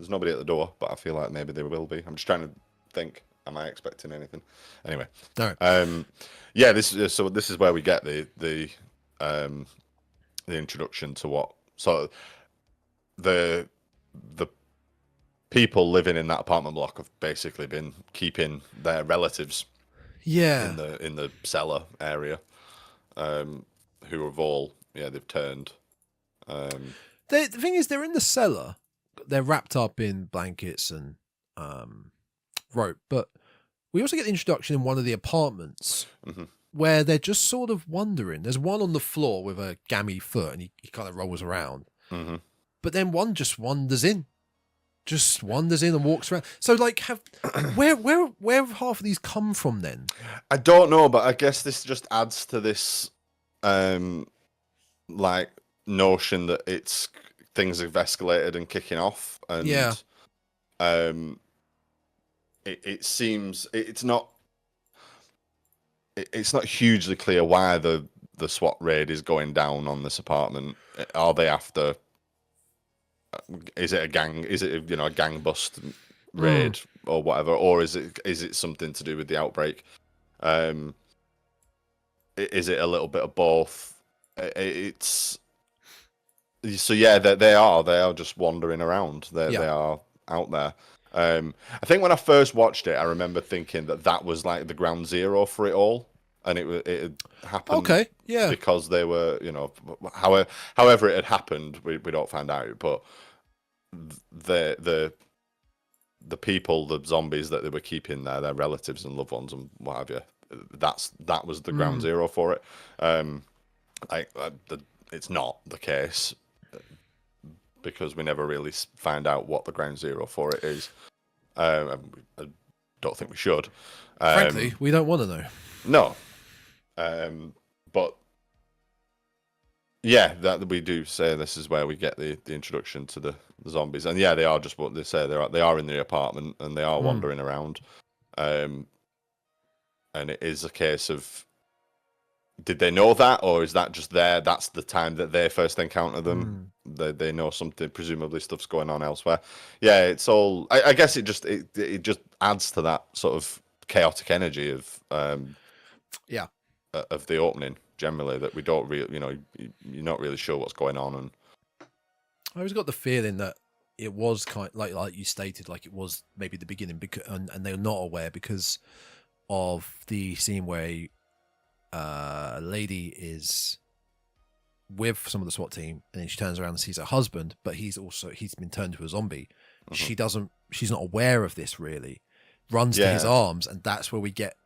nobody at the door, but I feel like maybe there will be. I'm just trying to think. Am I expecting anything? Anyway, all right. This is where we get the introduction to what the people living in that apartment block have basically been keeping their relatives in the cellar area, who have all they've turned. The thing is, they're in the cellar. They're wrapped up in blankets and rope. But we also get the introduction in one of the apartments where they're just sort of wandering. There's one on the floor with a gammy foot, and he kind of rolls around. But then one just wanders in. And walks around. So, like, where have half of these come from then? I don't know, but I guess this just adds to this, notion that things have escalated and kicking off, and it seems it's not hugely clear why the SWAT raid is going down on this apartment. Are they after? Is it a gang? Is it a gang bust raid or whatever, or is it something to do with the outbreak? Is it a little bit of both? They are just wandering around. They are out there. I think when I first watched it, I remember thinking that was like the ground zero for it all, and it had happened. Okay, yeah. Because they were, however it had happened, we don't find out. But the people, the zombies that they were keeping there, their relatives and loved ones and what have you, that was the ground zero for it. It's not the case, because we never really find out what the ground zero for it is. I don't think we should. Frankly, we don't want to know. No. But yeah, that we do say this is where we get the introduction to the zombies. And yeah, they are just what they say. They are in the apartment and they are wandering around. And it is a case of, did they know that, or is that just that's the time that they first encounter them? They know something, presumably stuff's going on elsewhere. Yeah, it's all. I guess it just adds to that sort of chaotic energy of of the opening generally, that we don't really, you're not really sure what's going on. And I always got the feeling that it was kind of, like you stated, like it was maybe the beginning, because and they're not aware because of the scene where a lady is with some of the SWAT team, and then she turns around and sees her husband, but he's been turned to a zombie. She's not aware of this really, runs to his arms, and that's where we get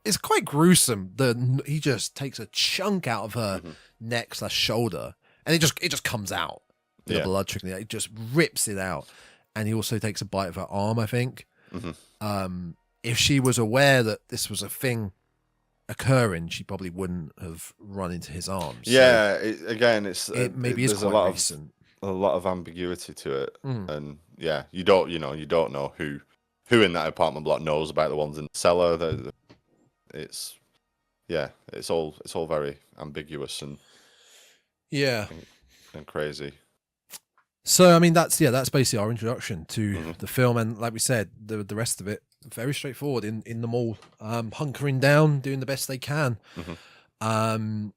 it's quite gruesome. He just takes a chunk out of her neck / shoulder, and it just comes out. The blood trickling out. It just rips it out. And he also takes a bite of her arm, I think. If she was aware that this was a thing occurring, she probably wouldn't have run into his arms. Yeah, maybe is quite recent. A lot of ambiguity to it, and you don't know who in that apartment block knows about the ones in the cellar. It's all very ambiguous and crazy. So I mean that's basically our introduction to the film, and like we said, the rest of it very straightforward in the mall, hunkering down, doing the best they can. We've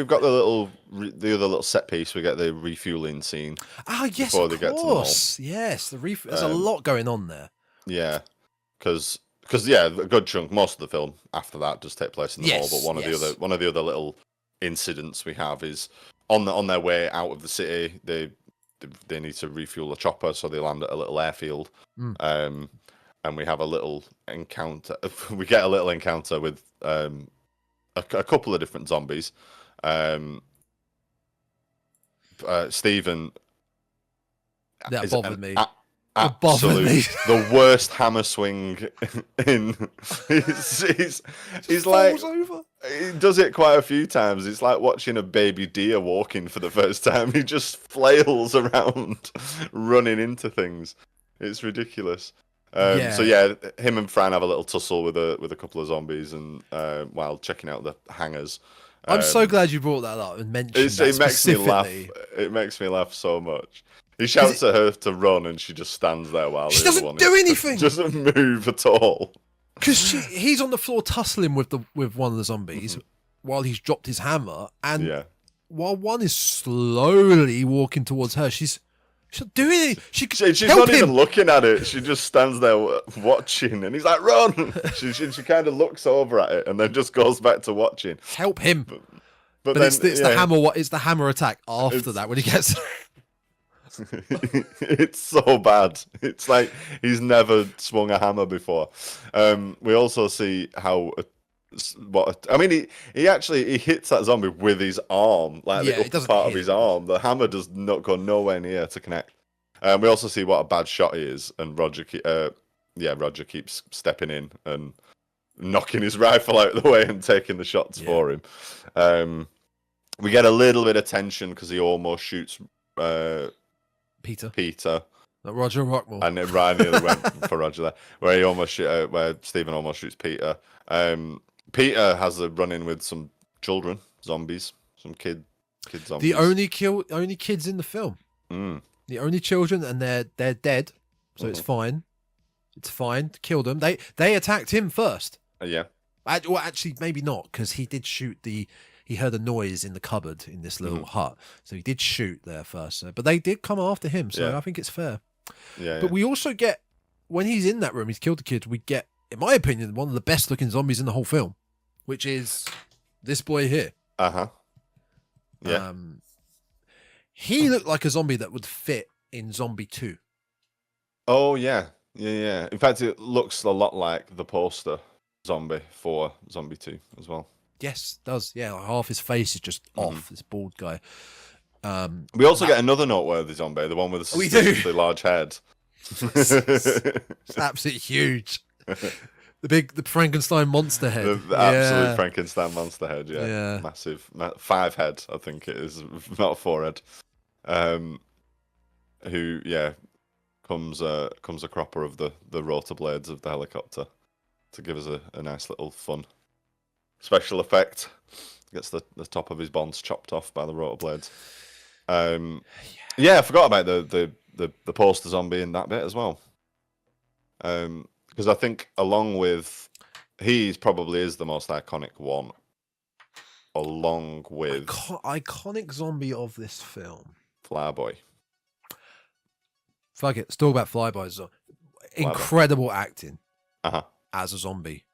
got the other little set piece. We get the refueling scene. Oh yes, before of they get course. To the mall. Yes, there's a lot going on there. Yeah, because a good chunk, most of the film after that does take place in the mall. But one of the other little incidents we have is on their way out of the city. They need to refuel a chopper, so they land at a little airfield. and we have a little encounter. We get a little encounter with a couple of different zombies. Stephen. That bothered me. Absolutely, the worst hammer swing in. He's like, over. He does it quite a few times. It's like watching a baby deer walking for the first time. He just flails around, running into things. It's ridiculous. So yeah, him and Fran have a little tussle with a couple of zombies, and while checking out the hangars. I'm so glad you brought that up and mentioned that it makes me laugh. specifically. It makes me laugh so much. He shouts at her to run, and she just stands there while she doesn't do anything. Doesn't move at all. Because he's on the floor tussling with one of the zombies while he's dropped his hammer, and while one is slowly walking towards her, she's not doing anything. She's not even looking at it. She just stands there watching, and he's like, "Run!" she kind of looks over at it, and then just goes back to watching. Help him! But then, it's the hammer. It's the hammer attack after that when he gets. It's so bad. It's like he's never swung a hammer before. We also see how he hits that zombie with his arm, like the upper part of his arm. The hammer does not go nowhere near to connect. We also see what a bad shot he is, and Roger keeps stepping in and knocking his rifle out of the way and taking the shots for him. We get a little bit of tension because he almost shoots Peter. Like Roger Rockmore. And then Ryan nearly went for Roger there, where Stephen almost shoots Peter. Peter has a run-in with some children, zombies, some kid zombies. The only kids in the film. The only children, and they're dead, so it's fine. It's fine to kill them. They attacked him first. Yeah. Well, actually, maybe not, because he did shoot He heard a noise in the cupboard in this little hut, so he did shoot there first. But they did come after him, so I think it's fair. But we also get, when he's in that room, he's killed the kids. We get, in my opinion, one of the best looking zombies in the whole film, which is this boy here. Yeah. He looked like a zombie that would fit in Zombie 2. Oh yeah. In fact, it looks a lot like the poster zombie for Zombie 2 as well. Yes, it does. Yeah, like half his face is just off, this bald guy. We also get another noteworthy zombie, the one with the suspiciously large head. It's absolutely huge. The Frankenstein monster head. The absolute Frankenstein monster head, yeah. Massive. 5 head, I think it is, not a 4 head. Who, comes a cropper of the rotor blades of the helicopter to give us a nice little fun special effect. Gets the top of his bonds chopped off by the rotor blades. I forgot about the poster zombie in that bit as well. Because I think along with he probably is the most iconic one. Along with iconic zombie of this film, FLYBOY. Fuck it, let's talk about FLYBOY. Incredible acting as a zombie.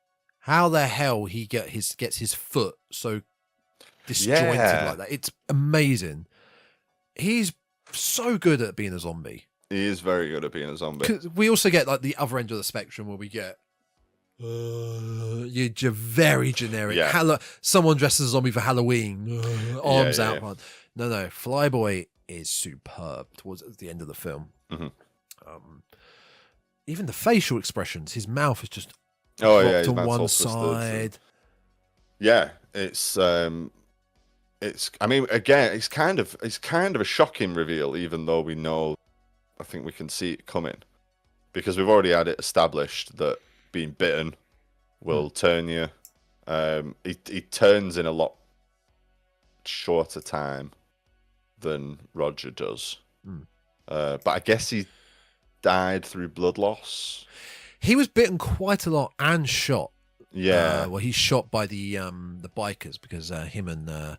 How the hell he gets his foot so disjointed like that? It's amazing. He's so good at being a zombie. He is very good at being a zombie. 'Cause we also get like the other end of the spectrum where we get you're very generic. Someone dressed as a zombie for Halloween, arms out. No, FLYBOY is superb towards the end of the film. Even the facial expressions, his mouth is just to one side. Yeah, it's. I mean, again, it's kind of a shocking reveal, even though we know. I think we can see it coming because we've already had it established that being bitten will turn you. He turns in a lot shorter time than Roger does. But I guess he died through blood loss. He was bitten quite a lot and shot. Yeah. Well, he's shot by the bikers because him and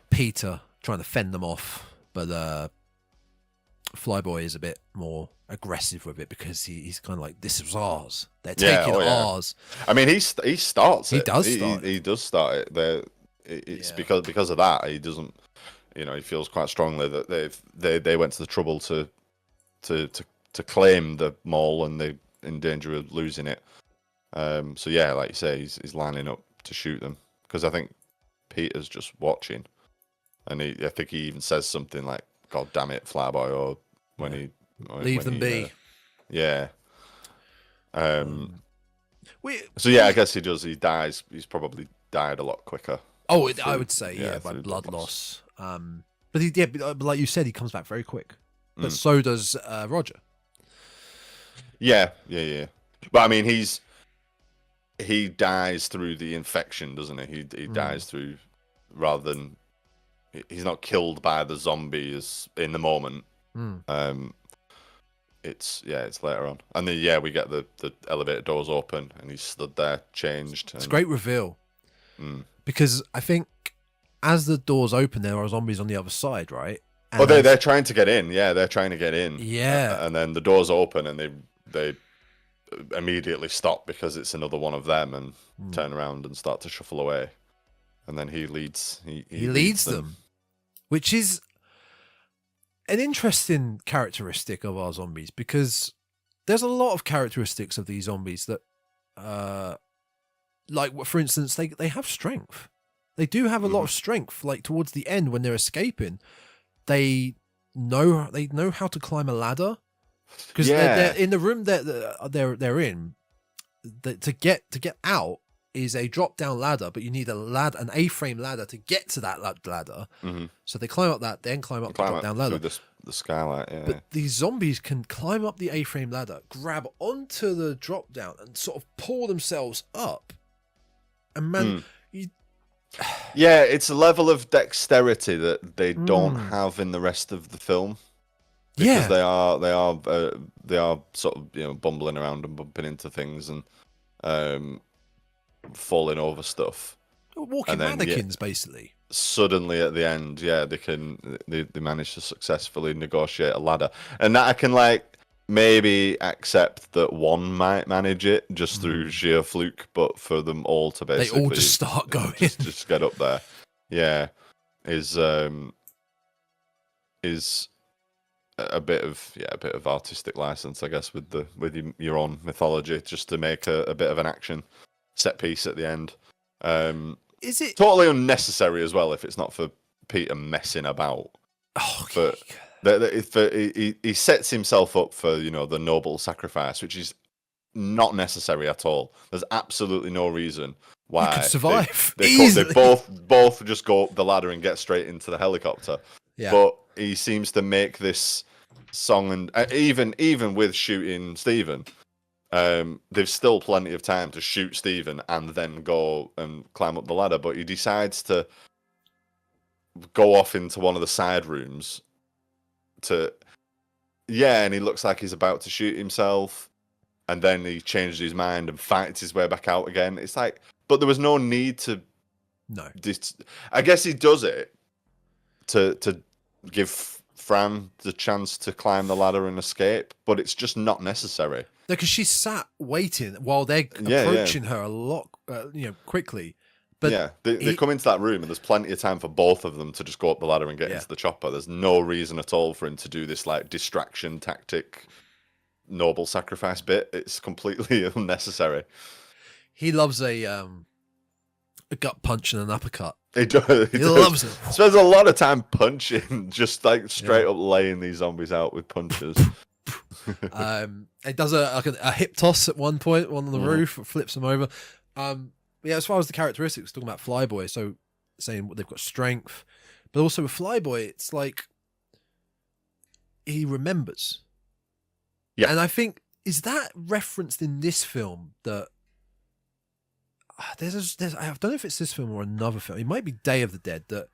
Peter trying to fend them off, but FLYBOY is a bit more aggressive with it because he's kind of like, this is ours. They're taking ours. I mean, he starts it. He does start it. It's because of that. He doesn't. He feels quite strongly that they went to the trouble to claim the mall, and in danger of losing it. So yeah, like you say, he's lining up to shoot them because I think Peter's just watching, and I think he even says something like "God damn it, Flyboy," or when leave them be. Yeah. So yeah, I guess he does. He dies. He's probably died a lot quicker. Oh, I would say by blood loss. But like you said, he comes back very quick. But so does Roger. Yeah. But I mean, he dies through the infection, doesn't he? He dies through, rather than he's not killed by the zombies in the moment. It's later on, and then we get the elevator doors open, and he's stood there changed. It's a great reveal because I think as the doors open, there are zombies on the other side, right? And they're trying to get in. Yeah, they're trying to get in. Yeah, and then the doors open, and they immediately stop because it's another one of them, and turn around and start to shuffle away. And then he leads. He leads them, which is an interesting characteristic of our zombies, because there's a lot of characteristics of these zombies that, like for instance, they have strength. They do have a lot of strength. Like towards the end when they're escaping, they know how to climb a ladder, because they're in the room that they're in. To get out is a drop down ladder, but you need an A-frame ladder to get to that ladder. So they climb up that, then climb up the drop down ladder. Through the skylight, yeah. But these zombies can climb up the A-frame ladder, grab onto the drop down, and sort of pull themselves up. And man, yeah, it's a level of dexterity that they don't have in the rest of the film. Because they are sort of bumbling around and bumping into things and falling over stuff. Walking mannequins, basically. Suddenly at the end, they manage to successfully negotiate a ladder, and that I can maybe accept that one might manage it just through sheer fluke, but for them all to basically they all just start going, just get up there, is a bit of artistic license, I guess, with your own mythology, just to make a bit of an action set piece at the end. Is it totally unnecessary as well if it's not for Peter messing about? But he sets himself up for the noble sacrifice, which is not necessary at all. There's absolutely no reason why you could survive. They both just go up the ladder and get straight into the helicopter. Yeah. But he seems to make this song, and even with shooting Stephen, there's still plenty of time to shoot Stephen and then go and climb up the ladder. But he decides to go off into one of the side rooms and he looks like he's about to shoot himself, and then he changes his mind and fights his way back out again. It's like, but there was no need to. No. I guess he does it to give Fran the chance to climb the ladder and escape, but it's just not necessary. No, because she sat waiting while they're approaching her a lot, quickly. But they come into that room, and there's plenty of time for both of them to just go up the ladder and get into the chopper. There's no reason at all for him to do this distraction tactic, noble sacrifice bit. It's completely unnecessary. He loves a gut punch and an uppercut. He does. He loves it. Spends a lot of time punching, just straight up laying these zombies out with punches. It does a hip toss at one point on the roof, flips them over. As far as the characteristics, talking about Flyboy, so saying they've got strength, but also with Flyboy, it's like he remembers. Yeah, and I think is that referenced in this film that. There's I don't know if it's this film or another film. It might be Day of the Dead that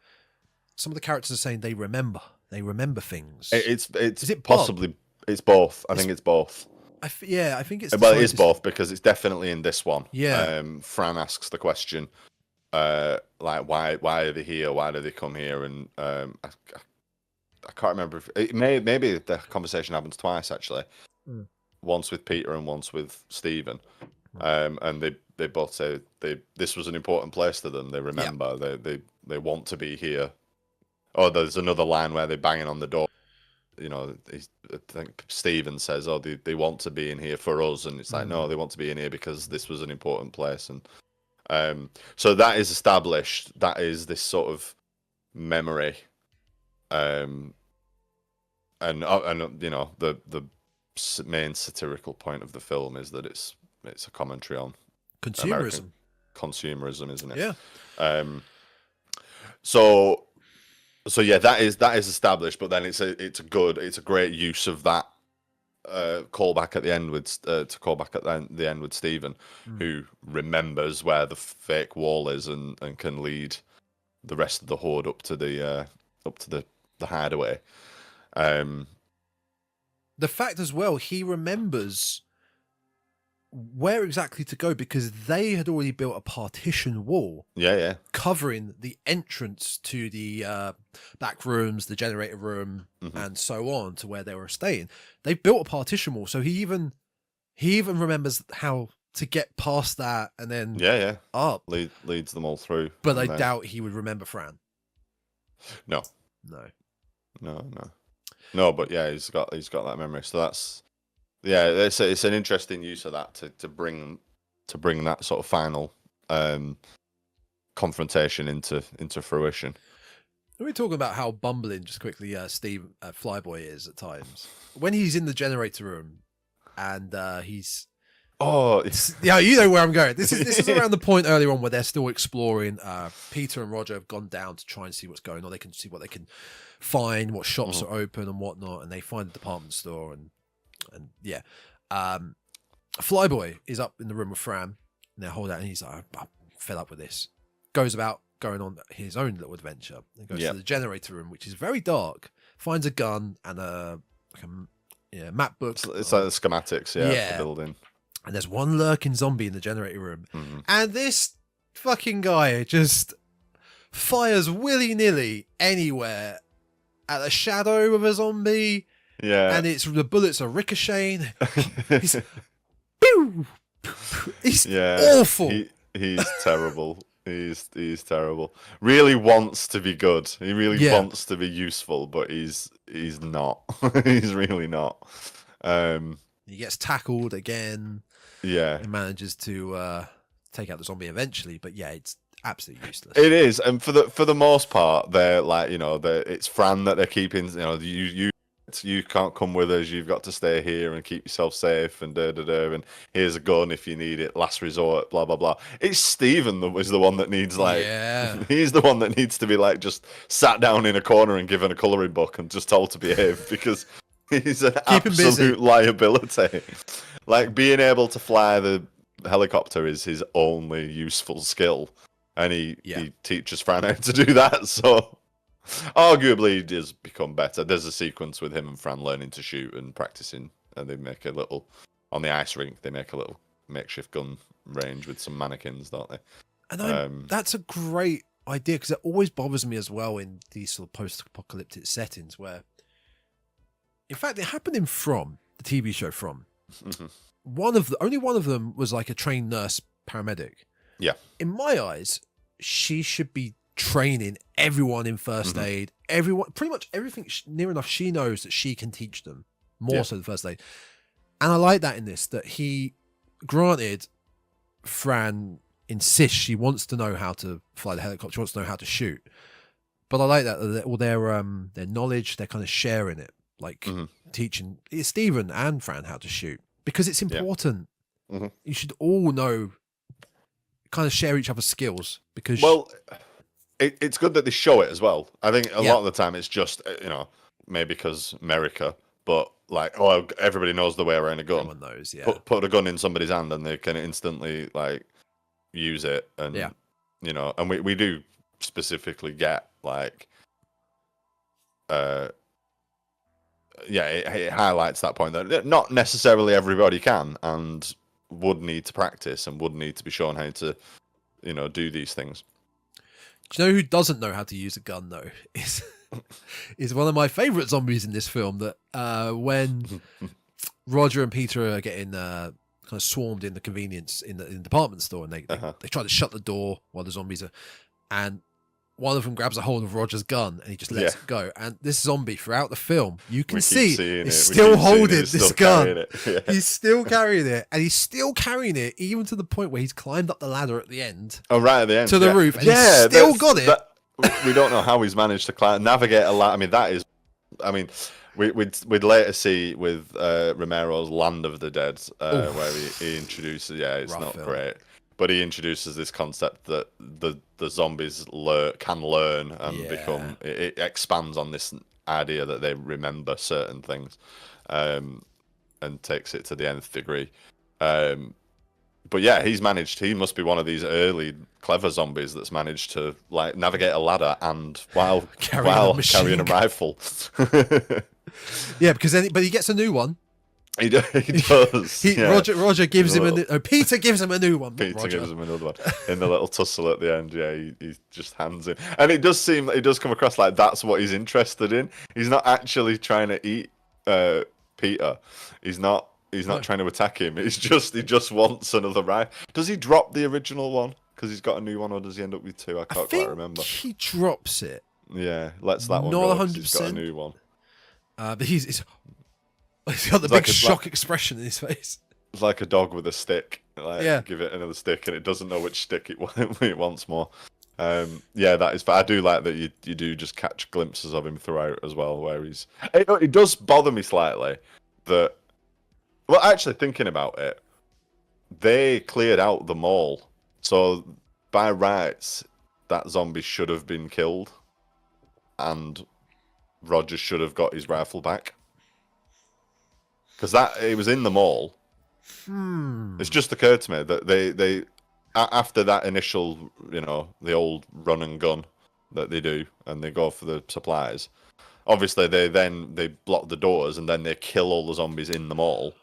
some of the characters are saying they remember things. Is it possibly Bob? It's both. I think it's both. I think it's. Well, it is both because it's definitely in this one. Yeah. Fran asks the question, why are they here? Why do they come here? And I can't remember if maybe the conversation happens twice actually. Once with Peter and once with Stephen. And they both say this was an important place to them. They remember. They want to be here. Oh, there's another line where they're banging on the door I think Stephen says, "Oh, they want to be in here for us," and it's like, no, they want to be in here because this was an important place, and so that is established. That is this sort of memory, and the main satirical point of the film is that it's a commentary on consumerism. Consumerism, isn't it? Yeah. So yeah, that is established, but then it's a great use of that callback at the end with the end with Stephen, who remembers where the fake wall is and can lead the rest of the horde up to the hideaway. The fact as well, he remembers where exactly to go because they had already built a partition wall. Yeah. Covering the entrance to the back rooms, the generator room, and so on to where they were staying. They built a partition wall, so he even remembers how to get past that and then up. Leads them all through. But I doubt he would remember Fran. No. But yeah, he's got that memory. So that's it's an interesting use of that to bring that sort of final confrontation into fruition. Are we talking about how bumbling, just quickly, Steve FLYBOY is at times when he's in the generator room and he's. Oh, yeah, you know where I'm going. This is around the point earlier on where they're still exploring. Peter and Roger have gone down to try and see what's going on. They can see what they can find, what shops are open and whatnot, and they find a department store and yeah. FLYBOY is up in the room with Fran, and they're holding out, and he's like, I'm fed up with this. Goes about going on his own little adventure and goes to the generator room, which is very dark. Finds a gun and a map book. It's like the schematics, of the building. And there's one lurking zombie in the generator room. And this fucking guy just fires willy-nilly anywhere at a shadow of a zombie. Yeah. And the bullets are ricocheting. He's pew! He's awful. He's terrible. He's terrible. Really wants to be good. He really wants to be useful, but he's not. He's really not. He gets tackled again. Yeah. He manages to take out the zombie eventually, but yeah, it's absolutely useless. It is, and for the most part, they're like, it's Fran that they're keeping. You can't come with us. You've got to stay here and keep yourself safe. And and here's a gun if you need it. Last resort. Blah blah blah. It's Stephen that was the one that needs he's the one that needs to be just sat down in a corner and given a colouring book and just told to behave because he's an absolute liability. Being able to fly the helicopter is his only useful skill, and he teaches Fran how to do that. So. Arguably, he does become better. There's a sequence with him and Fran learning to shoot and practicing, and they make a little on the ice rink. They make a little makeshift gun range with some mannequins, don't they? And that's a great idea because it always bothers me as well in these sort of post-apocalyptic settings where, in fact, it happened in From, the TV show From. Only one of them was like a trained nurse paramedic. Yeah. In my eyes, she should be training everyone in first aid, everyone, pretty much everything near enough she knows that she can teach them more so than first aid. And I like that in this, that granted, Fran insists she wants to know how to fly the helicopter, she wants to know how to shoot. But I like that all their knowledge, they're kind of sharing it, teaching Stephen and Fran how to shoot because it's important. You should all know, kind of share each other's skills because it's good that they show it as well. I think a lot of the time it's just, maybe because America, but everybody knows the way around a gun. Everyone knows, Put a gun in somebody's hand and they can instantly use it, and and we do specifically get it highlights that point that not necessarily everybody can and would need to practice and would need to be shown how to, do these things. Do you know who doesn't know how to use a gun though? Is one of my favourite zombies in this film. That when Roger and Peter are getting kind of swarmed in the convenience in the department store, and they try to shut the door while the zombies are, and one of them grabs a hold of Roger's gun and he just lets it go. And this zombie, throughout the film, you can see he's still holding this gun. Yeah. He's still carrying it, and he's still carrying it even to the point where he's climbed up the ladder at the end. Oh, right at the end. To the roof. And he's still got it. We don't know how he's managed to navigate a ladder. I mean, that is... I mean... We'd later see with Romero's Land of the Dead, where he introduces, it's rough not film. Great, but he introduces this concept that the zombies can learn and become. It expands on this idea that they remember certain things, and takes it to the nth degree. But yeah, he must be one of these early clever zombies that's managed to like navigate a ladder and while carrying a rifle. Yeah, but he gets a new one. He does. Roger gives him Peter gives him a new one. Peter gives him another one in the little tussle at the end. Yeah, he just hands him, and it does come across like that's what he's interested in. He's not actually trying to eat Peter. He's not trying to attack him. He just wants another rifle. Does he drop the original one because he's got a new one, or does he end up with two? I can't quite remember. He drops it. Yeah, lets that one go. He's got a new one. But he's got the big shock expression in his face. It's like a dog with a stick. Give it another stick, and it doesn't know which stick it wants more. That is. But I do like that you do just catch glimpses of him throughout as well, where he's. It does bother me slightly that. Well, actually, thinking about it, they cleared out the mall, so by rights, that zombie should have been killed, and Roger should have got his rifle back. Because it was in the mall. It's just occurred to me that they after that initial, the old run and gun that they do, and they go for the supplies. Obviously, they block the doors and then they kill all the zombies in the mall.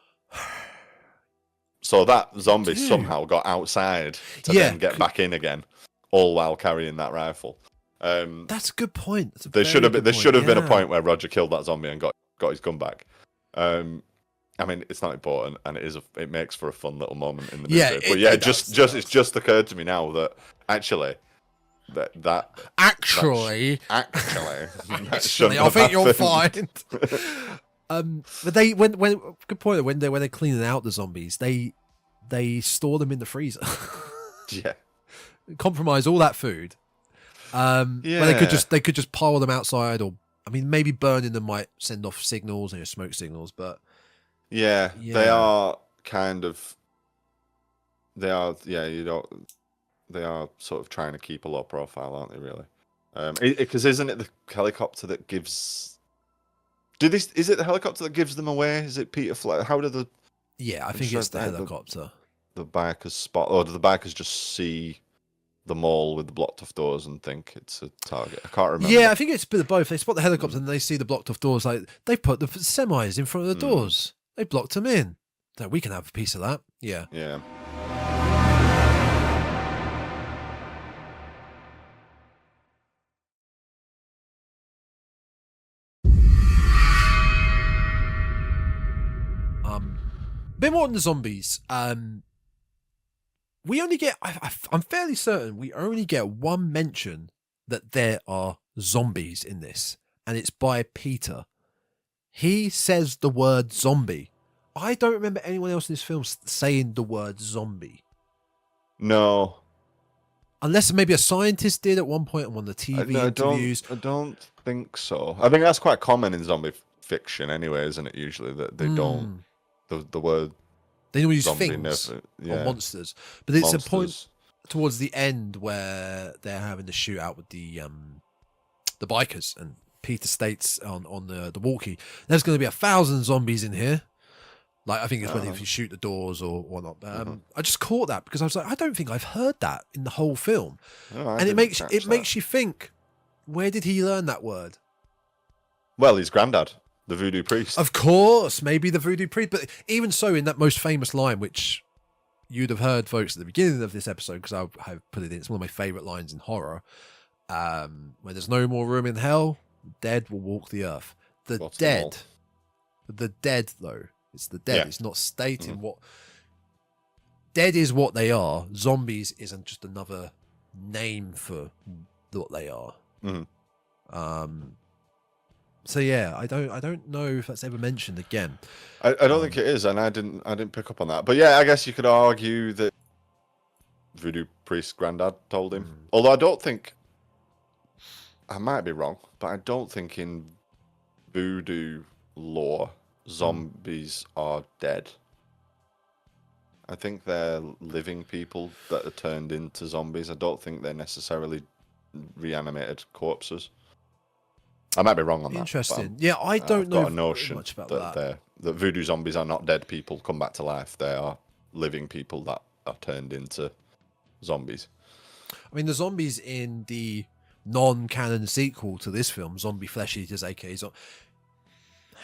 So that zombie somehow got outside to then get back in again, all while carrying that rifle. That's a good point. There should have been a point where Roger killed that zombie and got his gun back. I mean, it's not important, and it makes for a fun little moment in the movie. It's just occurred to me now that actually I think you'll find. But good point. When they're cleaning out the zombies, they store them in the freezer. Yeah, compromise all that food. But they could just pile them outside, or maybe burning them might send off signals and smoke signals. But yeah, they are kind of. They are they are sort of trying to keep a low profile, aren't they? Really, because isn't it the helicopter that gives? Is it the helicopter that gives them away? Is it Peter Fly? How do the? Yeah, I think it's the helicopter. The bikers spot, or do the bikers just see the mall with the blocked off doors and think it's a target? I can't remember. Yeah, I think it's a bit of both. They spot the helicopter and they see the blocked off doors. Like they put the semis in front of the doors. They blocked them in. So we can have a piece of that. Yeah. Yeah. A bit more on the zombies. We only get, I'm fairly certain we only get one mention that there are zombies in this, and it's by Peter. He says the word zombie. I don't remember anyone else in this film saying the word zombie. No. Unless maybe a scientist did at one point on one of the TV interviews. I don't think so. I think that's quite common in zombie fiction anyway, isn't it? Usually that they don't... The word they normally use things or monsters, but it's a point towards the end where they're having the shootout with the bikers, and Peter states on the walkie, "There's going to be 1,000 zombies in here." Like I think it's when if you shoot the doors or whatnot. I just caught that because I was like, I don't think I've heard that in the whole film, and it makes you think, where did he learn that word? Well, his granddad. The voodoo priest. Of course, maybe the voodoo priest. But even so, in that most famous line, which you'd have heard, folks, at the beginning of this episode, because I've put it in, it's one of my favourite lines in horror. When there's no more room in hell, the dead will walk the earth. The dead, though. It's the dead. Yeah. It's not stating what... Dead is what they are. Zombies isn't just another name for what they are. Mm-hmm. So yeah, I don't know if that's ever mentioned again. I don't think it is, and I didn't pick up on that. But yeah, I guess you could argue that voodoo priest granddad told him. Although I don't think, I might be wrong, but I don't think in voodoo lore zombies are dead. I think they're living people that are turned into zombies. I don't think they're necessarily reanimated corpses. I might be wrong on that. Interesting. Yeah, I don't know got a notion much about that voodoo zombies are not dead people come back to life. They are living people that are turned into zombies. I mean, the zombies in the non-canon sequel to this film, Zombie Flesh Eaters, aka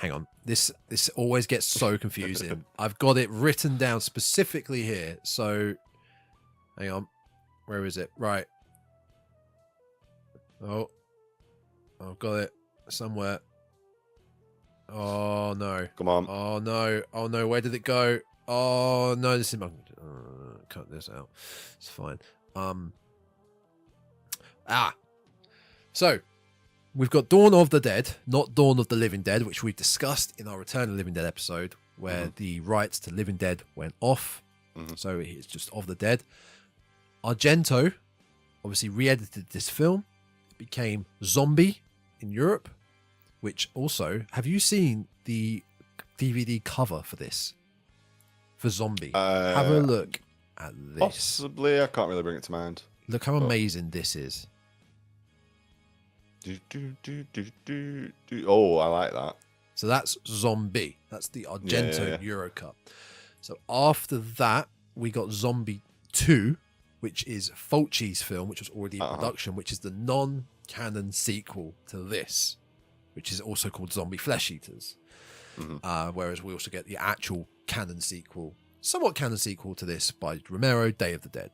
hang on, this always gets so confusing. I've got it written down specifically here. So, hang on, where is it? Right. Oh, I've got it somewhere. Oh no! Come on! Oh no! Oh no! Where did it go? Oh no! This is cut this out. It's fine. So we've got Dawn of the Dead, not Dawn of the Living Dead, which we discussed in our Return of the Living Dead episode, where the rights to Living Dead went off. So it's just of the Dead. Argento obviously re-edited this film. It became Zombie in Europe, which also, have you seen the DVD cover for this? For Zombie? Have a look at this. Possibly, I can't really bring it to mind. Look how amazing this is. Oh, I like that. So that's Zombie. That's the Argento Euro cut. So after that, we got Zombie 2, which is Fulci's film, which was already in production, which is the non-canon sequel to this, which is also called Zombie Flesh Eaters. Whereas we also get the actual canon sequel, somewhat canon sequel to this by Romero, Day of the Dead.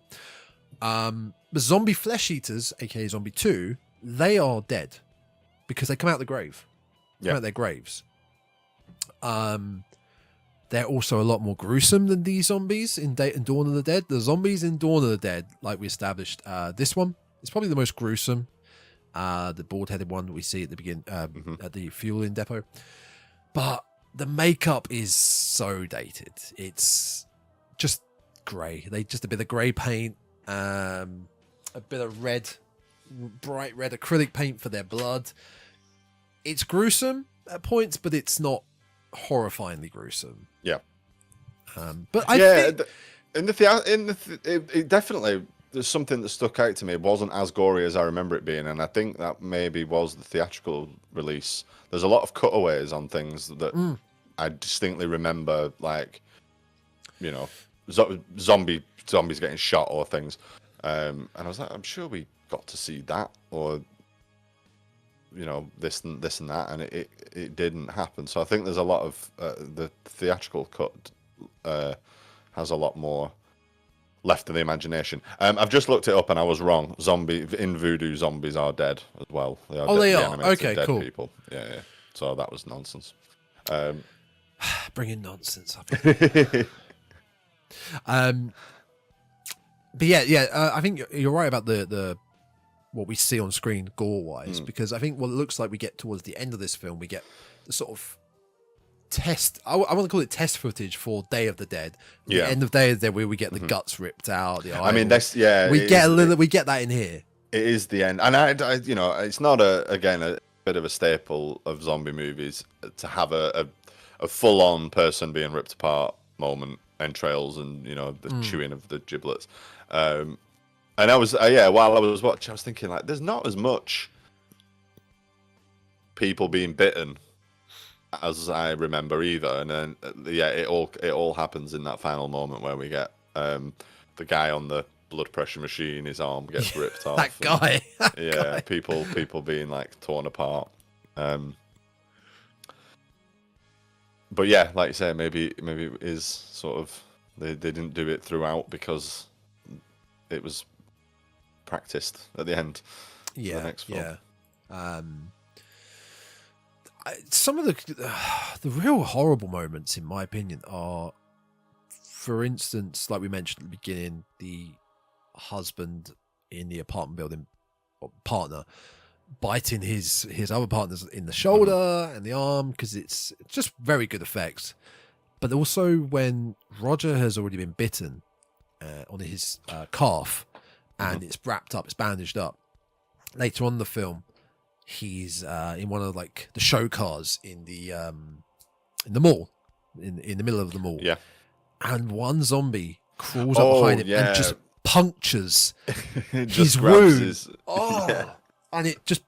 But Zombie Flesh Eaters, aka Zombie 2, they are dead because they come out of the grave. Come out their graves. They're also a lot more gruesome than these zombies in Dawn of the Dead. The zombies in Dawn of the Dead, like we established, this one is probably the most gruesome. The bald-headed one that we see at the beginning at the fueling depot. But the makeup is so dated. It's just grey. They just a bit of grey paint, a bit of red, bright red acrylic paint for their blood. It's gruesome at points, but it's not horrifyingly gruesome. Yeah. But I think it definitely, there's something that stuck out to me. It wasn't as gory as I remember it being, and I think that maybe was the theatrical release. There's a lot of cutaways on things that I distinctly remember, like, you know, zombies getting shot or things. And I was like, I'm sure we got to see that, or, you know, this and that, and it didn't happen. So I think there's a lot of the theatrical cut has a lot more left to the imagination. I've just looked it up and I was wrong. In voodoo, zombies are dead as well. They are Okay, dead cool. People. Yeah. So that was nonsense. Bringing nonsense up. But yeah. I think you're right about the what we see on screen gore wise, because I think what it looks like we get towards the end of this film, we get the sort of test. I want to call it test footage for Day of the Dead. The end of Day of the Dead, where we get the guts ripped out. The I mean, that's we get that in here. It is the end, and I you know, it's not a bit of a staple of zombie movies to have a full-on person being ripped apart moment, entrails, and, you know, the chewing of the giblets. And I was while I was watching, I was thinking, like, there's not as much people being bitten as I remember either. And then it all happens in that final moment where we get the guy on the blood pressure machine, his arm gets ripped off. That guy. Guy. People being, like, torn apart. But yeah, like you say, maybe it is sort of they didn't do it throughout because it was practiced at the end. Yeah, the next film. yeah. Some of the real horrible moments, in my opinion, are, for instance, like we mentioned at the beginning, the husband in the apartment building partner biting his other partners in the shoulder and the arm, because it's just very good effects. But also when Roger has already been bitten on his calf, and it's wrapped up, it's bandaged up. Later on in the film, he's in one of like the show cars in the mall, in the middle of the mall. Yeah. And one zombie crawls up behind him and just punctures his wound. And it just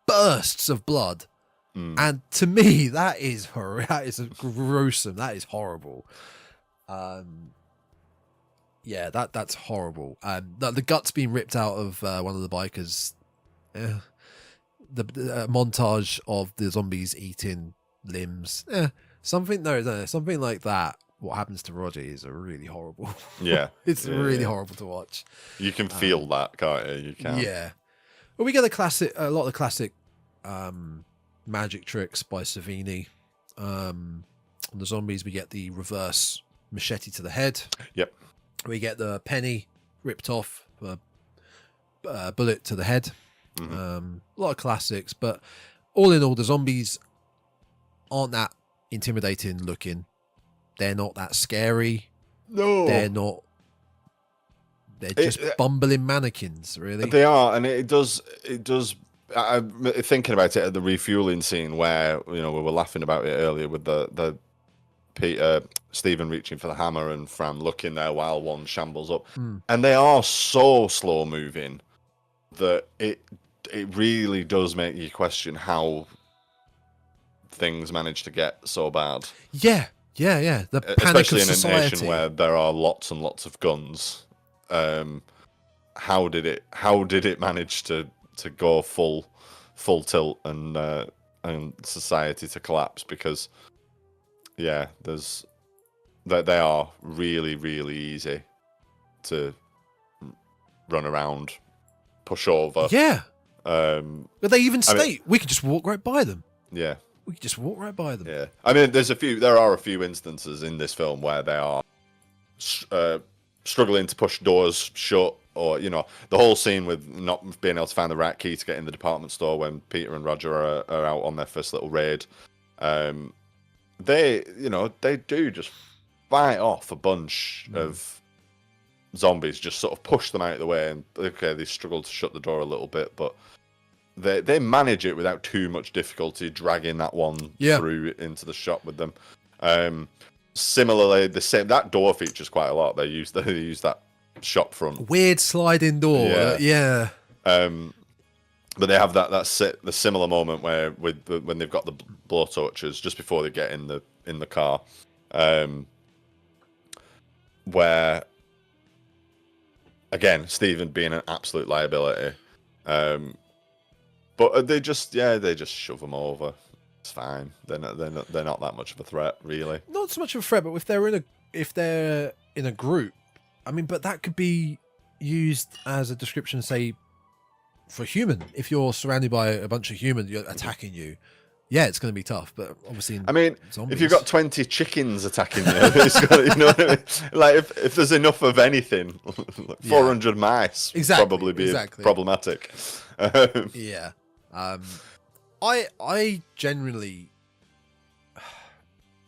bursts of blood. And to me, that is gruesome. That is horrible. Yeah, that's horrible. The guts being ripped out of one of the bikers. The montage of the zombies eating limbs. Something like that. What happens to Roger is really horrible. Yeah, it's really horrible to watch. You can feel that, can't you? You can. Yeah. Well, we get a lot of the classic magic tricks by Savini. On the zombies, we get the reverse machete to the head. Yep. We get the penny ripped off, bullet to the head. A lot of classics, but all in all, the zombies aren't that intimidating looking. They're not that scary. No. They're not. They're just bumbling mannequins, really. They are, and it does. I'm thinking about it at the refueling scene where we were laughing about it earlier with the Peter, Stephen reaching for the hammer and Fran looking there while one shambles up, and they are so slow moving that it really does make you question how things manage to get so bad. Yeah. The panic especially of in society. a nation where there are lots and lots of guns. How did it manage to go full tilt and society to collapse? Because they are really, really easy to run around, push over. Yeah. But they even state we could just walk right by them. Yeah. We could just walk right by them. Yeah. I mean, there are a few instances in this film where they are struggling to push doors shut, or the whole scene with not being able to find the right key to get in the department store when Peter and Roger are out on their first little raid. They do just fight off a bunch of zombies, just sort of push them out of the way, and they struggle to shut the door a little bit, but they manage it without too much difficulty, dragging that one through into the shop with them. Similarly, that door features quite a lot. They use that shop front weird sliding door. Yeah. But they have the similar moment where when they've got the blowtorches just before they get in the car, where again Stephen being an absolute liability. But they just shove them over. It's fine. They're not that much of a threat, really. Not so much of a threat, but if they're in a group, I mean, but that could be used as a description, say, for a human. If you're surrounded by a bunch of humans attacking you, it's going to be tough. But obviously, if you've got 20 chickens attacking you, what I mean? Like if there's enough of anything, 400 mice would probably be problematic. Yeah. I generally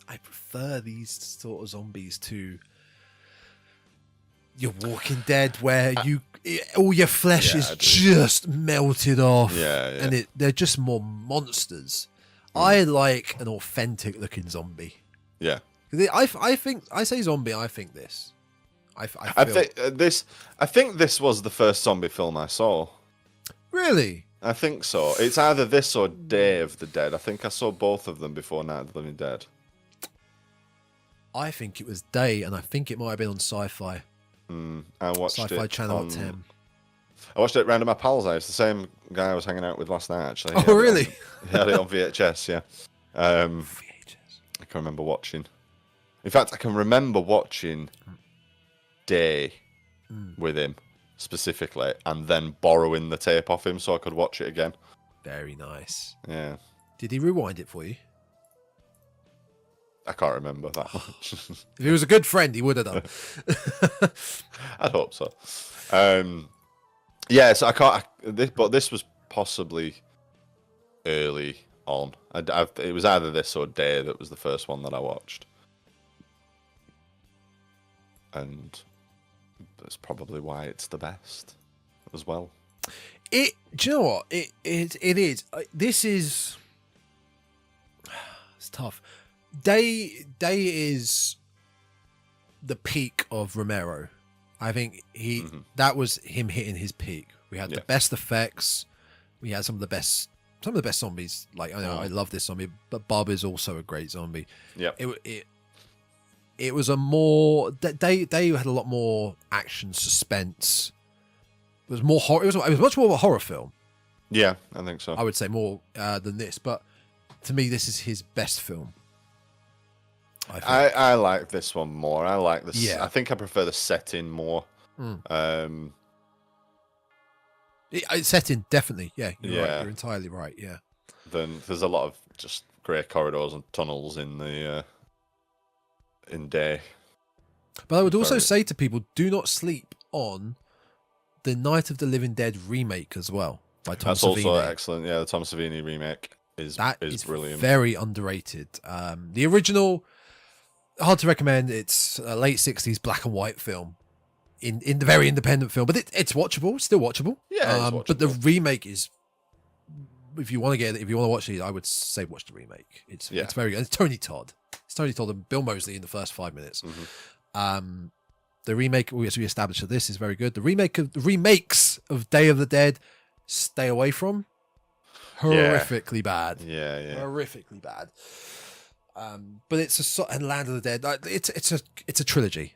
I prefer these sort of zombies to your Walking Dead, where all your flesh is just melted off, and they're just more monsters. I like an authentic looking zombie. Yeah, I think I say zombie. I think this. I think this was the first zombie film I saw. Really? I think so. It's either this or Day of the Dead. I think I saw both of them before Night of the Living Dead. I think it was Day, and I think it might have been on Sci-Fi. I watched Sci-Fi it Channel on 10. I watched it round at my pal's house. The same guy I was hanging out with last night, actually. Oh, really? He had it on VHS, yeah. VHS. I can remember watching. In fact, I can remember watching Day with him, specifically, and then borrowing the tape off him so I could watch it again. Very nice. Yeah. Did he rewind it for you? I can't remember that much. If he was a good friend, he would have done. I'd hope so. Yeah, so I can't. But this was possibly early on. It was either this or Day that was the first one that I watched, and that's probably why it's the best as well. Do you know what? It is. This is. It's tough. Day is the peak of Romero. I think that was him hitting his peak. We had the best effects. We had some of the best zombies. Like I love this zombie, but Bob is also a great zombie. Yeah. It was a more they had a lot more action, suspense. It was more horror. It was much more of a horror film. Yeah, I think so. I would say more than this, but to me, this is his best film. I like this one more. I like this. Yeah. I think I prefer the setting more. Setting definitely. Yeah, you're right. You're entirely right. Yeah. Then there's a lot of just grey corridors and tunnels in the in Day. But I would also say to people, do not sleep on the Night of the Living Dead remake as well by Tom Savini. That's also excellent. Yeah, the Tom Savini remake is brilliant. Very underrated. The original, hard to recommend. It's a late 60s black and white film, in the very independent film, but it's watchable. It's still watchable. Yeah, it's watchable. But the remake is, if you want to watch it, I would say watch the remake. It's very good. It's Tony Todd. It's Tony Todd and Bill Moseley in the first 5 minutes. The remake, as we established, of this is very good. The remakes of Day of the Dead, stay away from. Horrifically bad. Yeah. Horrifically bad. But it's and Land of the Dead. It's a trilogy.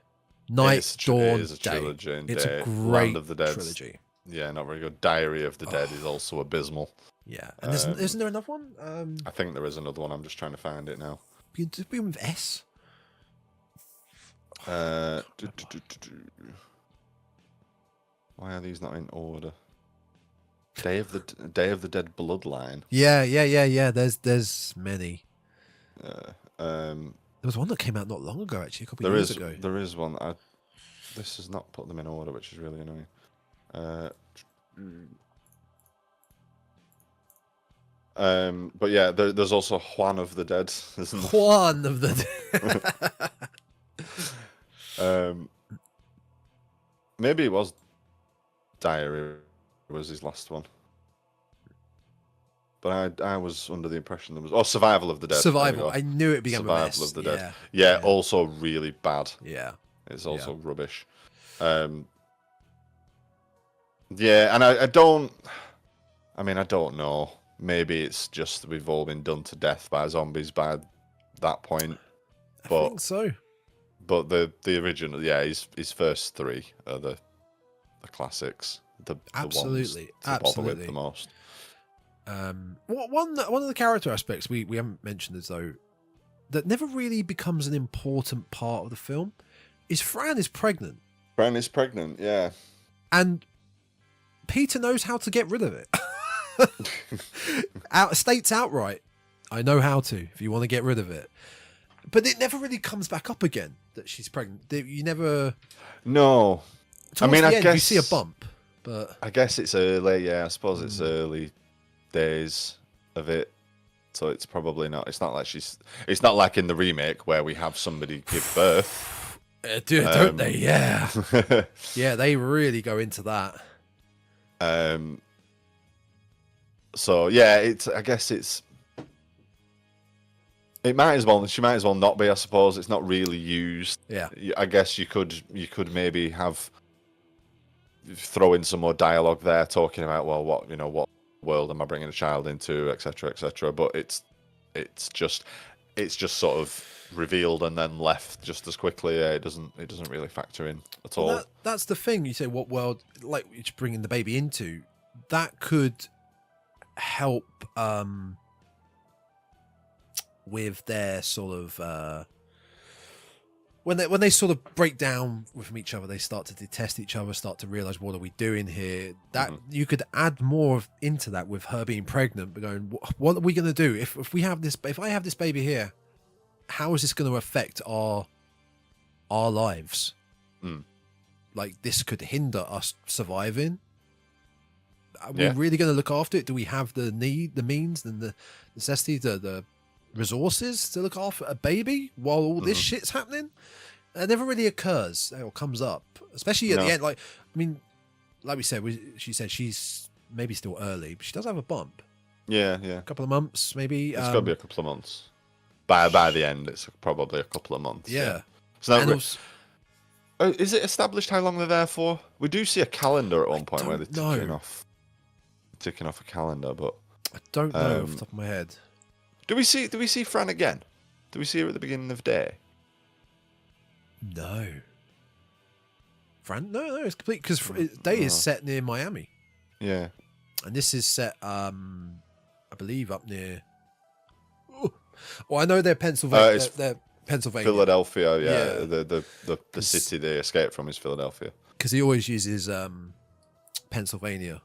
Night, Dawn, it is a trilogy. Day. It's a great Land of the Dead trilogy. Yeah, not very good. Diary of the Dead is also abysmal. Yeah, and isn't there another one? I think there is another one. I'm just trying to find it now. Begin with S. Why are these not in order? Day of the Dead Bloodline. Yeah. There's many. There was one that came out not long ago, actually, a couple of years ago. There is one. This has not put them in order, which is really annoying. But yeah, there's also Juan of the Dead. Juan of the Dead. Maybe it was Diary was his last one. But I was under the impression there was Survival of the Dead. Survival. I knew it began with S. Survival of the Dead. Yeah, also really bad. Yeah. It's also rubbish. Yeah, and I don't know. Maybe it's just we've all been done to death by zombies by that point. I think so. But the original, his first three are the classics. The ones to bother with the most. One of the character aspects we haven't mentioned is though that never really becomes an important part of the film is Fran is pregnant. Fran is pregnant, yeah. And Peter knows how to get rid of it. States outright, I know how to if you want to get rid of it. But it never really comes back up again that she's pregnant. You never. No. I guess you see a bump, but I guess it's early. Yeah, I suppose it's early days of it, so it's probably not. It's not like It's not like in the remake where we have somebody give birth. Don't they? Yeah. Yeah, they really go into that. So yeah, I guess it's. It might as well. She might as well not be. I suppose it's not really used. Yeah. I guess you could maybe throw in some more dialogue there, talking about what world am I bringing a child into, etc., etc. But it's just sort of revealed and then left just as quickly. It doesn't really factor in at all. That's the thing. You say what world like you're bringing the baby into, that could help. With their sort of when they sort of break down with each other, they start to detest each other, start to realize what are we doing here. That you could add more into that with her being pregnant, but going, what are we going to do if I have this baby here? How is this going to affect our lives? Like this could hinder us surviving. are we really going to look after it? Do we have the means, and the necessity, the resources to look after a baby while all this shit's happening? It never really occurs or comes up, especially at the end. Like, I mean, like we said, she said she's maybe still early, but she does have a bump. Yeah. A couple of months, maybe. It's got to be a couple of months. By the end, it's probably a couple of months. Yeah. So is it established how long they're there for? We do see a calendar at one point where they're ticking off a calendar, but I don't know off the top of my head. Do we see Fran again? Do we see her at the beginning of day? No. Fran? No, it's complete because day is set near Miami. Yeah. And this is set, I believe, up near. Well, I know they're Pennsylvania. They're Pennsylvania. Philadelphia, yeah. The city they escaped from is Philadelphia. Because he always uses Pennsylvania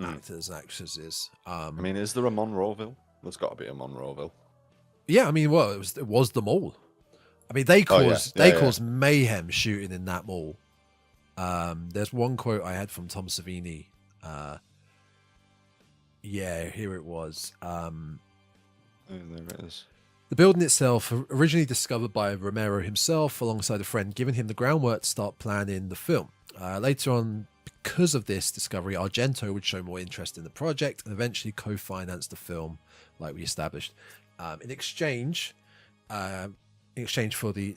actors and actresses. I mean, is there a Monroeville? There's got to be a Monroeville. Yeah, I mean, well, it was the mall. I mean, they caused mayhem shooting in that mall. There's one quote I had from Tom Savini. Here it was. There it is. The building itself, originally discovered by Romero himself alongside a friend, giving him the groundwork to start planning the film. Later on, because of this discovery, Argento would show more interest in the project and eventually co-finance the film, like we established. In exchange for the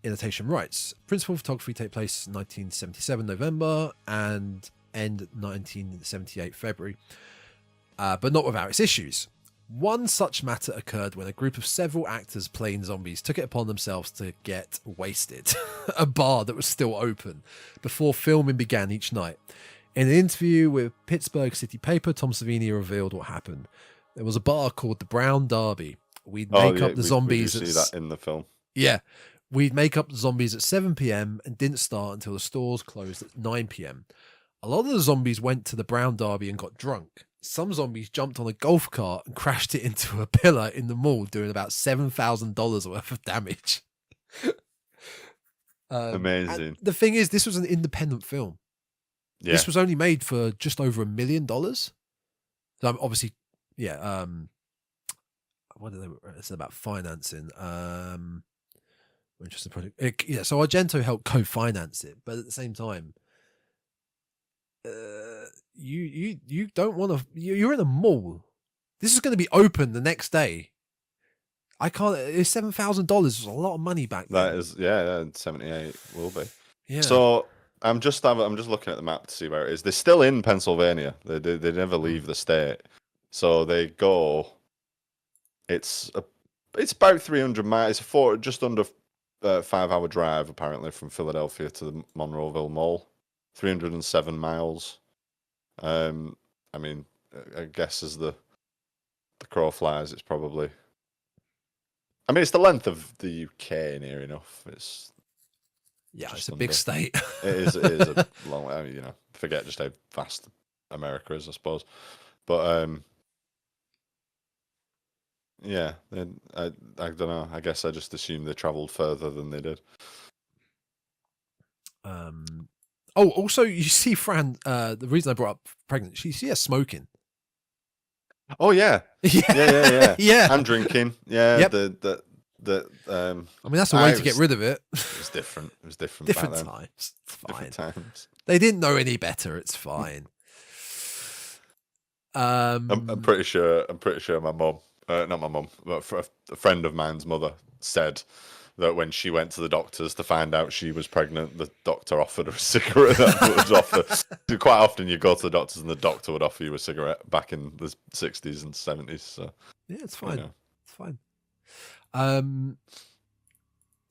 annotation rights. Principal photography take place 1977 November and end 1978 February, but not without its issues. One such matter occurred when a group of several actors playing zombies took it upon themselves to get wasted, a bar that was still open, before filming began each night. In an interview with Pittsburgh City Paper, Tom Savini revealed what happened. There was a bar called the Brown Derby. We'd make up the zombies. We see that in the film. Yeah. We'd make up the zombies at 7 p.m. and didn't start until the stores closed at 9 p.m. A lot of the zombies went to the Brown Derby and got drunk. Some zombies jumped on a golf cart and crashed it into a pillar in the mall, doing about $7,000 worth of damage. Amazing. The thing is, this was an independent film. Yeah. This was only made for just over $1 million. So obviously, what did they? It's about financing. Interesting project. So Argento helped co-finance it, but at the same time, you don't want to. You're in a mall. This is going to be open the next day. I can't. It's $7,000. Was a lot of money back then. That is, 78 will be. Yeah. So I'm just looking at the map to see where it is. They're still in Pennsylvania. They never leave the state. So they go. It's about 300 miles. It's just under 5-hour drive apparently from Philadelphia to the Monroeville Mall. 307 miles. I mean, I guess as the crow flies, it's probably. I mean, it's the length of the UK near enough. It's a big state. It is a long way. I mean, forget just how vast America is, I suppose. But I don't know. I guess I just assumed they travelled further than they did. Oh, also, you see Fran, the reason I brought up pregnant, you see her smoking. Oh, yeah. Yeah. Yeah. And drinking. Yeah. Yep. I mean, that's a way to get rid of it. It was different. Different back then. times. It's fine. Different times. They didn't know any better. It's fine. I'm pretty sure my mum, not my mum, but a friend of mine's mother said that when she went to the doctors to find out she was pregnant, the doctor offered her a cigarette. That was offered. Quite often you go to the doctors and the doctor would offer you a cigarette back in the 60s and 70s. So yeah, it's fine. It's fine.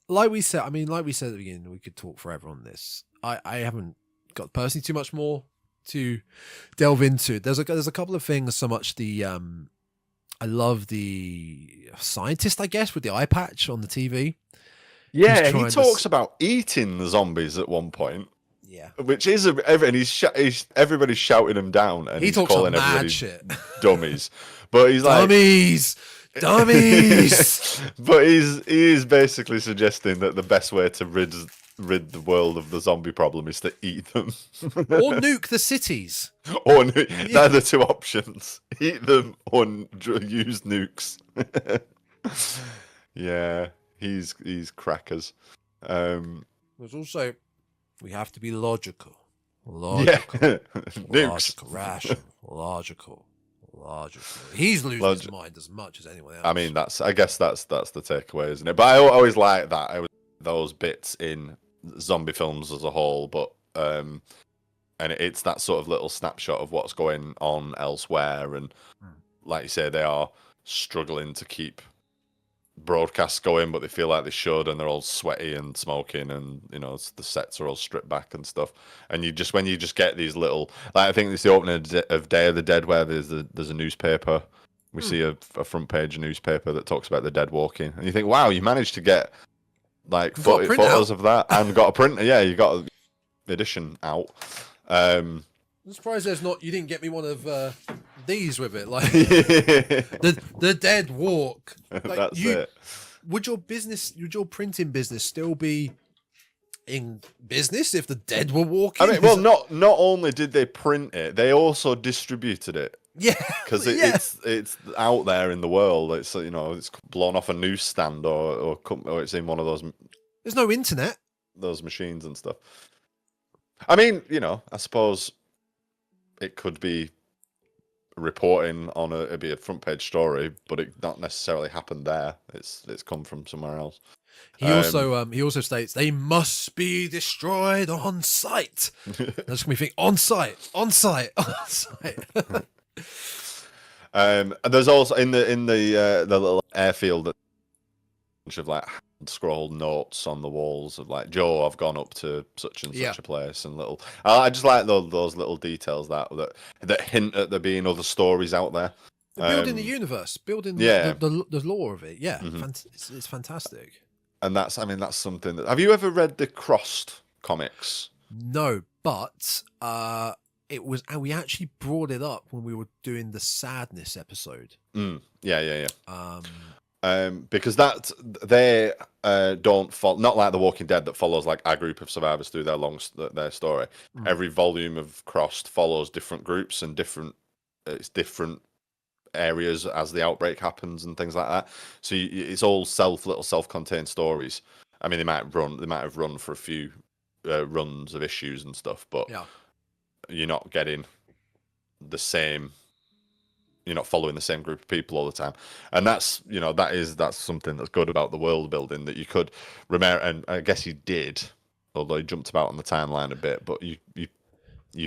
Like we said at the beginning, we could talk forever on this. I haven't got personally too much more to delve into. There's a couple of things. So much I love the scientist, I guess, with the eye patch on the TV. Yeah, he talks about eating the zombies at one point. Yeah, which is everybody's shouting him down, and he's calling everybody shit. Dummies. But he's like dummies. But he is basically suggesting that the best way to rid rid the world of the zombie problem is to eat them. Or nuke the cities. Or they're the two options. Eat them or use nukes. Yeah, he's crackers. There's also, we have to be logical. Yeah. Logical, rational, logical. He's losing his mind as much as anyone else. I mean, I guess that's the takeaway, isn't it? But I always like that. Those bits in zombie films as a whole, but and it's that sort of little snapshot of what's going on elsewhere, and like you say, they are struggling to keep broadcasts going, but they feel like they should, and they're all sweaty and smoking, and the sets are all stripped back and stuff. And when you just get these little, like I think it's the opening of Day of the Dead where there's a newspaper. We see a front page newspaper that talks about the dead walking, and you think, wow, you managed to get like photos of that and got a print. Yeah, you got the edition out. I'm surprised you didn't get me one of these with it, like the dead walk. Like, that's it. Would your printing business still be in business if the dead were walking? I mean, well, not only did they print it, they also distributed it. Yeah, because it's out there in the world. It's it's blown off a newsstand or it's in one of those. There's no internet. Those machines and stuff. I mean, I suppose it could be reporting on it'd be a front page story, but it not necessarily happened there. It's come from somewhere else. He also states they must be destroyed on site. That's gonna be think on site. And there's also in the little airfield a bunch of like scrolled notes on the walls of like, Joe, I've gone up to such and such a place, and little. I just like those little details that hint at there being other stories out there. Building the universe, building the lore of it. Yeah, it's fantastic. And that's something that. Have you ever read the Crossed comics? No, but we actually brought it up when we were doing the sadness episode. Yeah. Because that they don't follow, not like The Walking Dead that follows like a group of survivors through their story. Every volume of Crossed follows different groups and different areas as the outbreak happens and things like that. So it's all little self-contained stories. I mean, they might have run for a few runs of issues and stuff, but you're not getting the same. You're not following the same group of people all the time, and that's something that's good about the world building that you could Romero, and I guess he did, although he jumped about on the timeline a bit. But you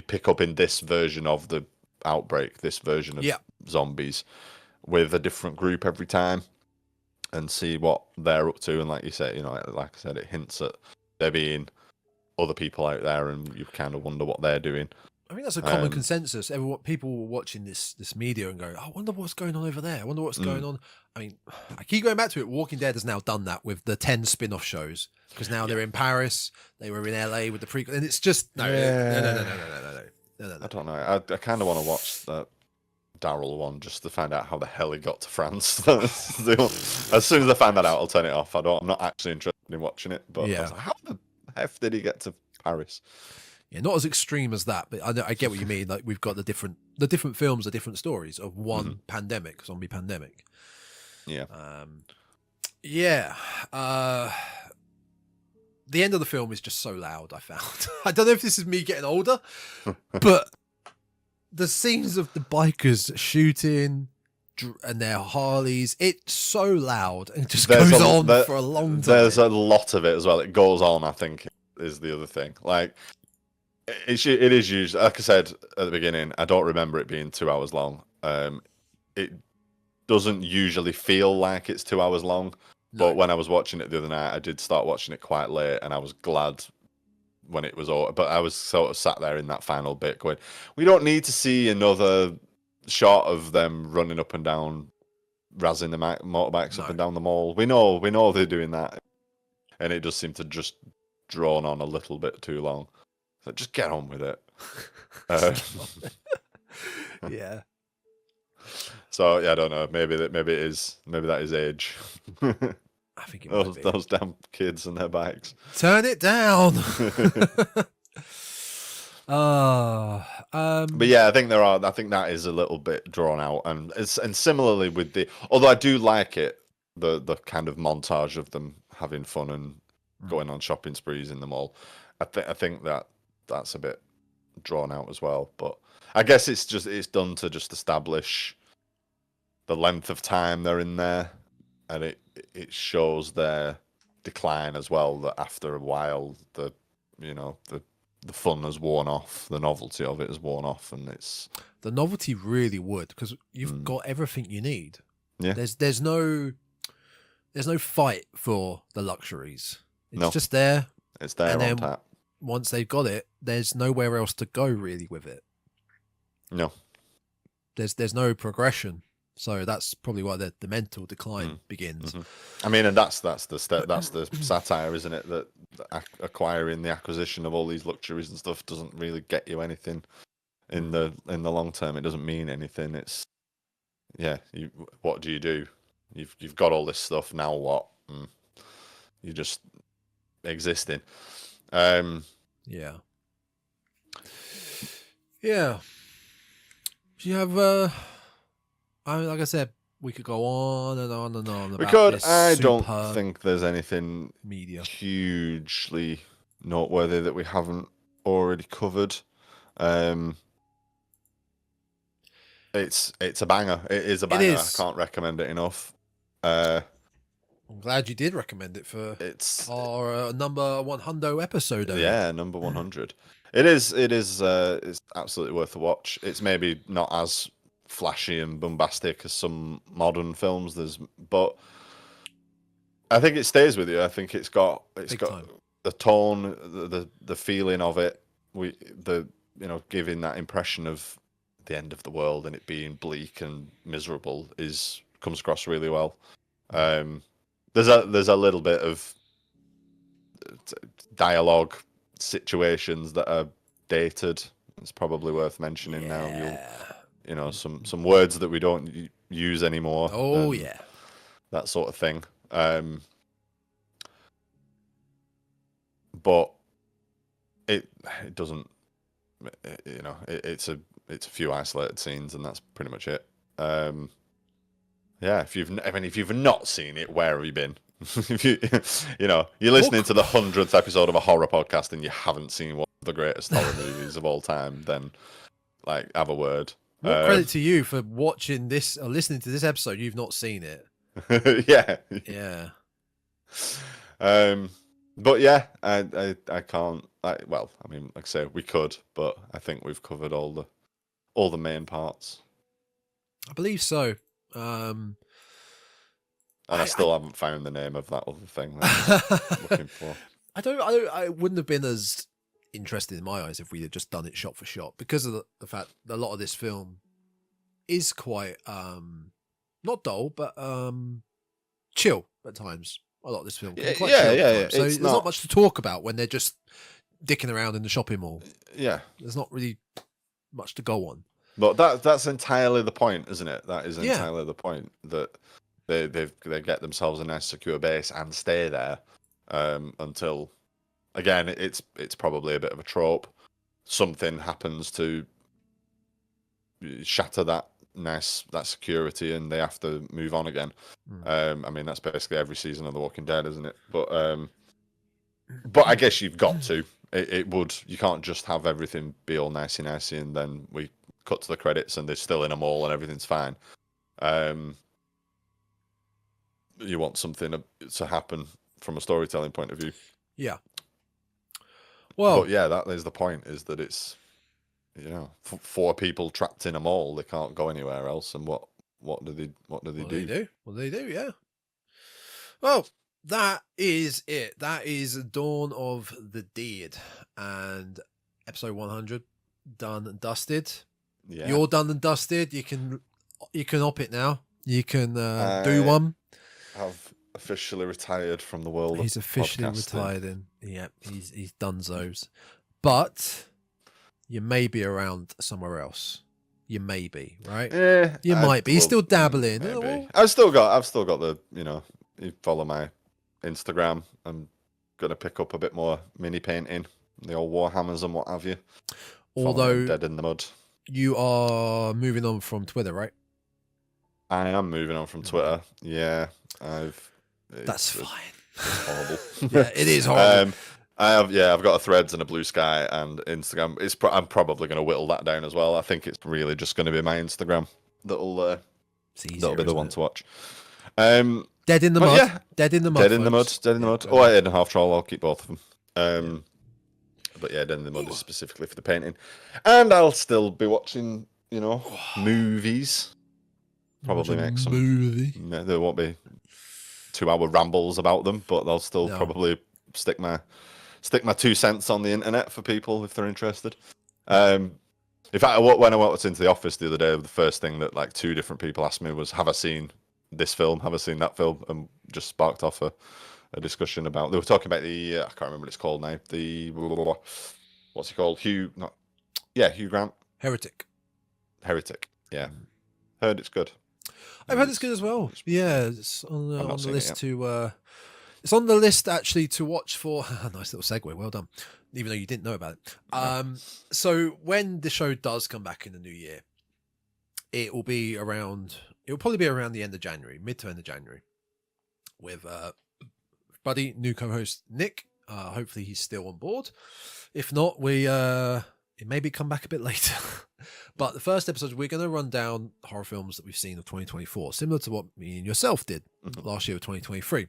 pick up in this version of the outbreak, this version of zombies, with a different group every time, and see what they're up to. And like you said, like I said, it hints at there being other people out there, and you kind of wonder what they're doing. I think that's a common consensus. People were watching this media and going, I wonder what's going on over there. I wonder what's going on. I mean, I keep going back to it. Walking Dead has now done that with the 10 spin-off shows, because now they're in Paris, they were in LA with the prequel, and it's just no. I don't know. I kind of want to watch that Daryl one just to find out how the hell he got to France. As soon as I find that out, I'll turn it off. I'm not actually interested in watching it, but I was like, how the F did he get to Paris? Yeah, not as extreme as that, but I get what you mean. Like, we've got the different films are different stories of one zombie pandemic. Yeah. The end of the film is just so loud, I found. I don't know if this is me getting older, but the scenes of the bikers shooting and their Harleys, it's so loud and it just goes on for a long time. There's a lot of it as well. It goes on, I think, is the other thing. Like, it is usually, like I said at the beginning, I don't remember it being 2 hours long. It doesn't usually feel like it's 2 hours long, but when I was watching it the other night, I did start watching it quite late, and I was glad when it was over. But I was sort of sat there in that final bit going, we don't need to see another shot of them running up and down, razzing the motorbikes up and down the mall. We know they're doing that, and it does seem to just drawn on a little bit too long. So just get on with it. Yeah. So yeah, I don't know. Maybe that is age. I think it might be. Those damn kids and their bikes. Turn it down. But yeah, I think that is a little bit drawn out, and similarly with although I do like it, the kind of montage of them having fun and going on shopping sprees in the mall. I think that's a bit drawn out as well. But I guess it's done to just establish the length of time they're in there, and it shows their decline as well. That after a while, the fun has worn off, the novelty of it has worn off, and it's the novelty really would, because you've got everything you need. Yeah, there's no fight for the luxuries. It's just there. It's there and on then tap. Once they've got it, there's nowhere else to go really with it. No, there's no progression. So that's probably why the mental decline begins. Mm-hmm. I mean, and that's the satire, isn't it? That acquiring the acquisition of all these luxuries and stuff doesn't really get you anything in the long term. It doesn't mean anything. It's what do you do? You've got all this stuff. Now what? You're just existing. Yeah. Do you have like I said, we could go on and on and on. We could. This I don't think there's anything media hugely noteworthy that we haven't already covered. It's a banger. It is a banger. I can't recommend it enough. I'm glad you did recommend it for our number 100 episode. Yeah, number 100. It is. It's absolutely worth a watch. It's maybe not as flashy and bombastic as some modern films, but I think it stays with you. I think it's got the tone, the feeling of it. Giving that impression of the end of the world and it being bleak and miserable comes across really well. There's a little bit of dialogue situations that are dated. It's probably worth mentioning now. Some words that we don't use anymore. Oh yeah, that sort of thing. But it doesn't. It's a few isolated scenes, and that's pretty much it. If you've not seen it, where have you been? If you're listening to the 100th episode of a horror podcast and you haven't seen one of the greatest horror movies of all time, then have a word. What credit to you for watching this or listening to this episode? You've not seen it. Yeah. But yeah, I can't. Well, I mean, like I say, we could, but I think we've covered all the main parts. I believe so. And I still haven't found the name of that other thing that I'm looking for. I wouldn't have been as interested in my eyes if we had just done it shot for shot, because of the fact that a lot of this film is quite not dull, but chill at times. A lot of this film can be quite chill at times. So there's not much to talk about when they're just dicking around in the shopping mall. Yeah, there's not really much to go on. But that's entirely the point, isn't it? That is entirely the point, that they get themselves a nice secure base and stay there until, again, it's probably a bit of a trope. Something happens to shatter that security, and they have to move on again. I mean, that's basically every season of The Walking Dead, isn't it? But I guess you've got to. You can't just have everything be all nicey and then we cut to the credits and they're still in a mall and everything's fine. You want something to happen from a storytelling point of view. Yeah. Well, but yeah, that is the point, is that it's, four people trapped in a mall, they can't go anywhere else, and what do they do? What do they do? Yeah. Well, that is it. That is Dawn of the Dead, and episode 100 done and dusted. Yeah. You're done and dusted. You can op it now. You can do one. I've officially retired from the world. He's officially retired. Yeah, he's done those. But you may be around somewhere else. You may be, right? Yeah, you might be. You're still dabbling. Maybe. I've still got the, you follow my Instagram. I'm gonna pick up a bit more mini painting, the old Warhammers and what have you. Although Dead in the Mud. You are moving on from Twitter, right? I am moving on from Twitter. Yeah, That's fine. It's horrible. Yeah, it is horrible. I've got a Threads and a Blue Sky and Instagram. I'm probably going to whittle that down as well. I think it's really just going to be my Instagram that'll be the one to watch. Dead in the Mud. Yeah. Dead in the Mud. Dead in the Mud. Dead in the Mud. Oh, Aidan Half Troll. I'll keep both of them. But yeah, Dead in the Mud is specifically for the painting. And I'll still be watching, movies. Probably make some movie. No, there won't be 2-hour rambles about them, but I'll still probably stick my 2 cents on the internet for people if they're interested. In fact, when I walked into the office the other day, the first thing that like 2 different people asked me was, "Have I seen this film? Have I seen that film?" And just sparked off a discussion about. They were talking about the I can't remember what it's called now. The what's it called? Hugh Grant. Heretic. Yeah, heard it's good. I've heard it's good as well. Yeah, it's on the list to. It's on the list actually to watch for. Nice little segue. Well done. Even though you didn't know about it. So when the show does come back in the new year, it will probably be around the end of January, mid to end of January, with buddy new co-host Nick. Hopefully he's still on board. If not, it maybe come back a bit later. But the first episode, we're going to run down horror films that we've seen of 2024, similar to what me and yourself did last year of 2023.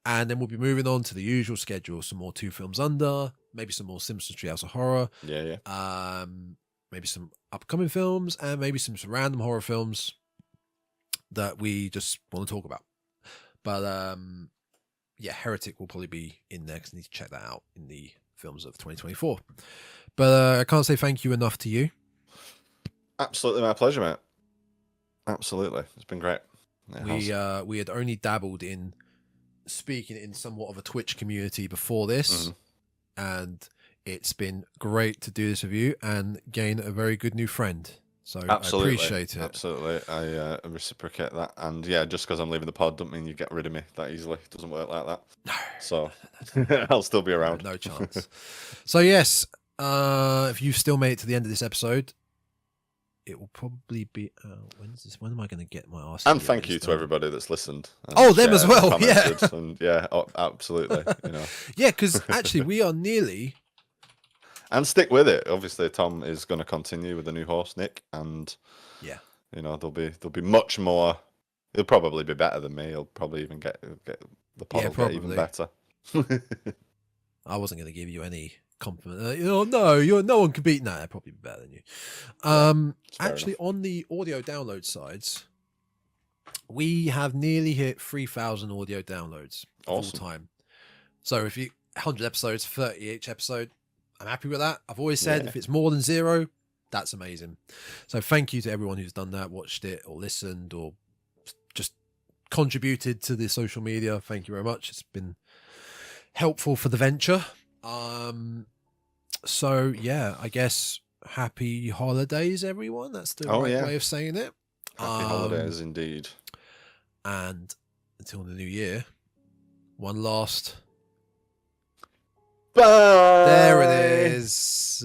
And then we'll be moving on to the usual schedule, some more 2 films under, maybe some more Simpsons Treehouse of Horror. Yeah. Maybe some upcoming films, and maybe some random horror films that we just want to talk about. But yeah, Heretic will probably be in there because I need to check that out in the films of 2024. But I can't say thank you enough to you. Absolutely my pleasure, mate. Absolutely. It's been great. We had only dabbled in speaking in somewhat of a Twitch community before this, and it's been great to do this with you and gain a very good new friend. So absolutely. I appreciate it. Absolutely. I reciprocate that. And yeah, just because I'm leaving the pod doesn't mean you get rid of me that easily. It doesn't work like that. No. So I'll still be around. No chance. So yes, if you've still made it to the end of this episode, it will probably be when am I going to get my arse? And thank you to everybody that's listened. Them as well. Yeah. And yeah, absolutely. Yeah, because actually we are nearly. And stick with it. Obviously, Tom is going to continue with the new host, Nick, and yeah, there'll be much more. He'll probably be better than me. He'll probably even get the pod will get even better. I wasn't going to give you any compliment. No one can beat that. I'd probably be better than you. Actually, on the audio download sides, we have nearly hit 3,000 audio downloads all time. So if you 100 episodes, 30 each episode, I'm happy with that. I've always said if it's more than 0, that's amazing. So thank you to everyone who's done that, watched it or listened or just contributed to the social media. Thank you very much. It's been helpful for the venture. So yeah, I guess happy holidays, everyone. That's the right way of saying it. Happy holidays indeed. And until the new year, one last. Bye. There it is.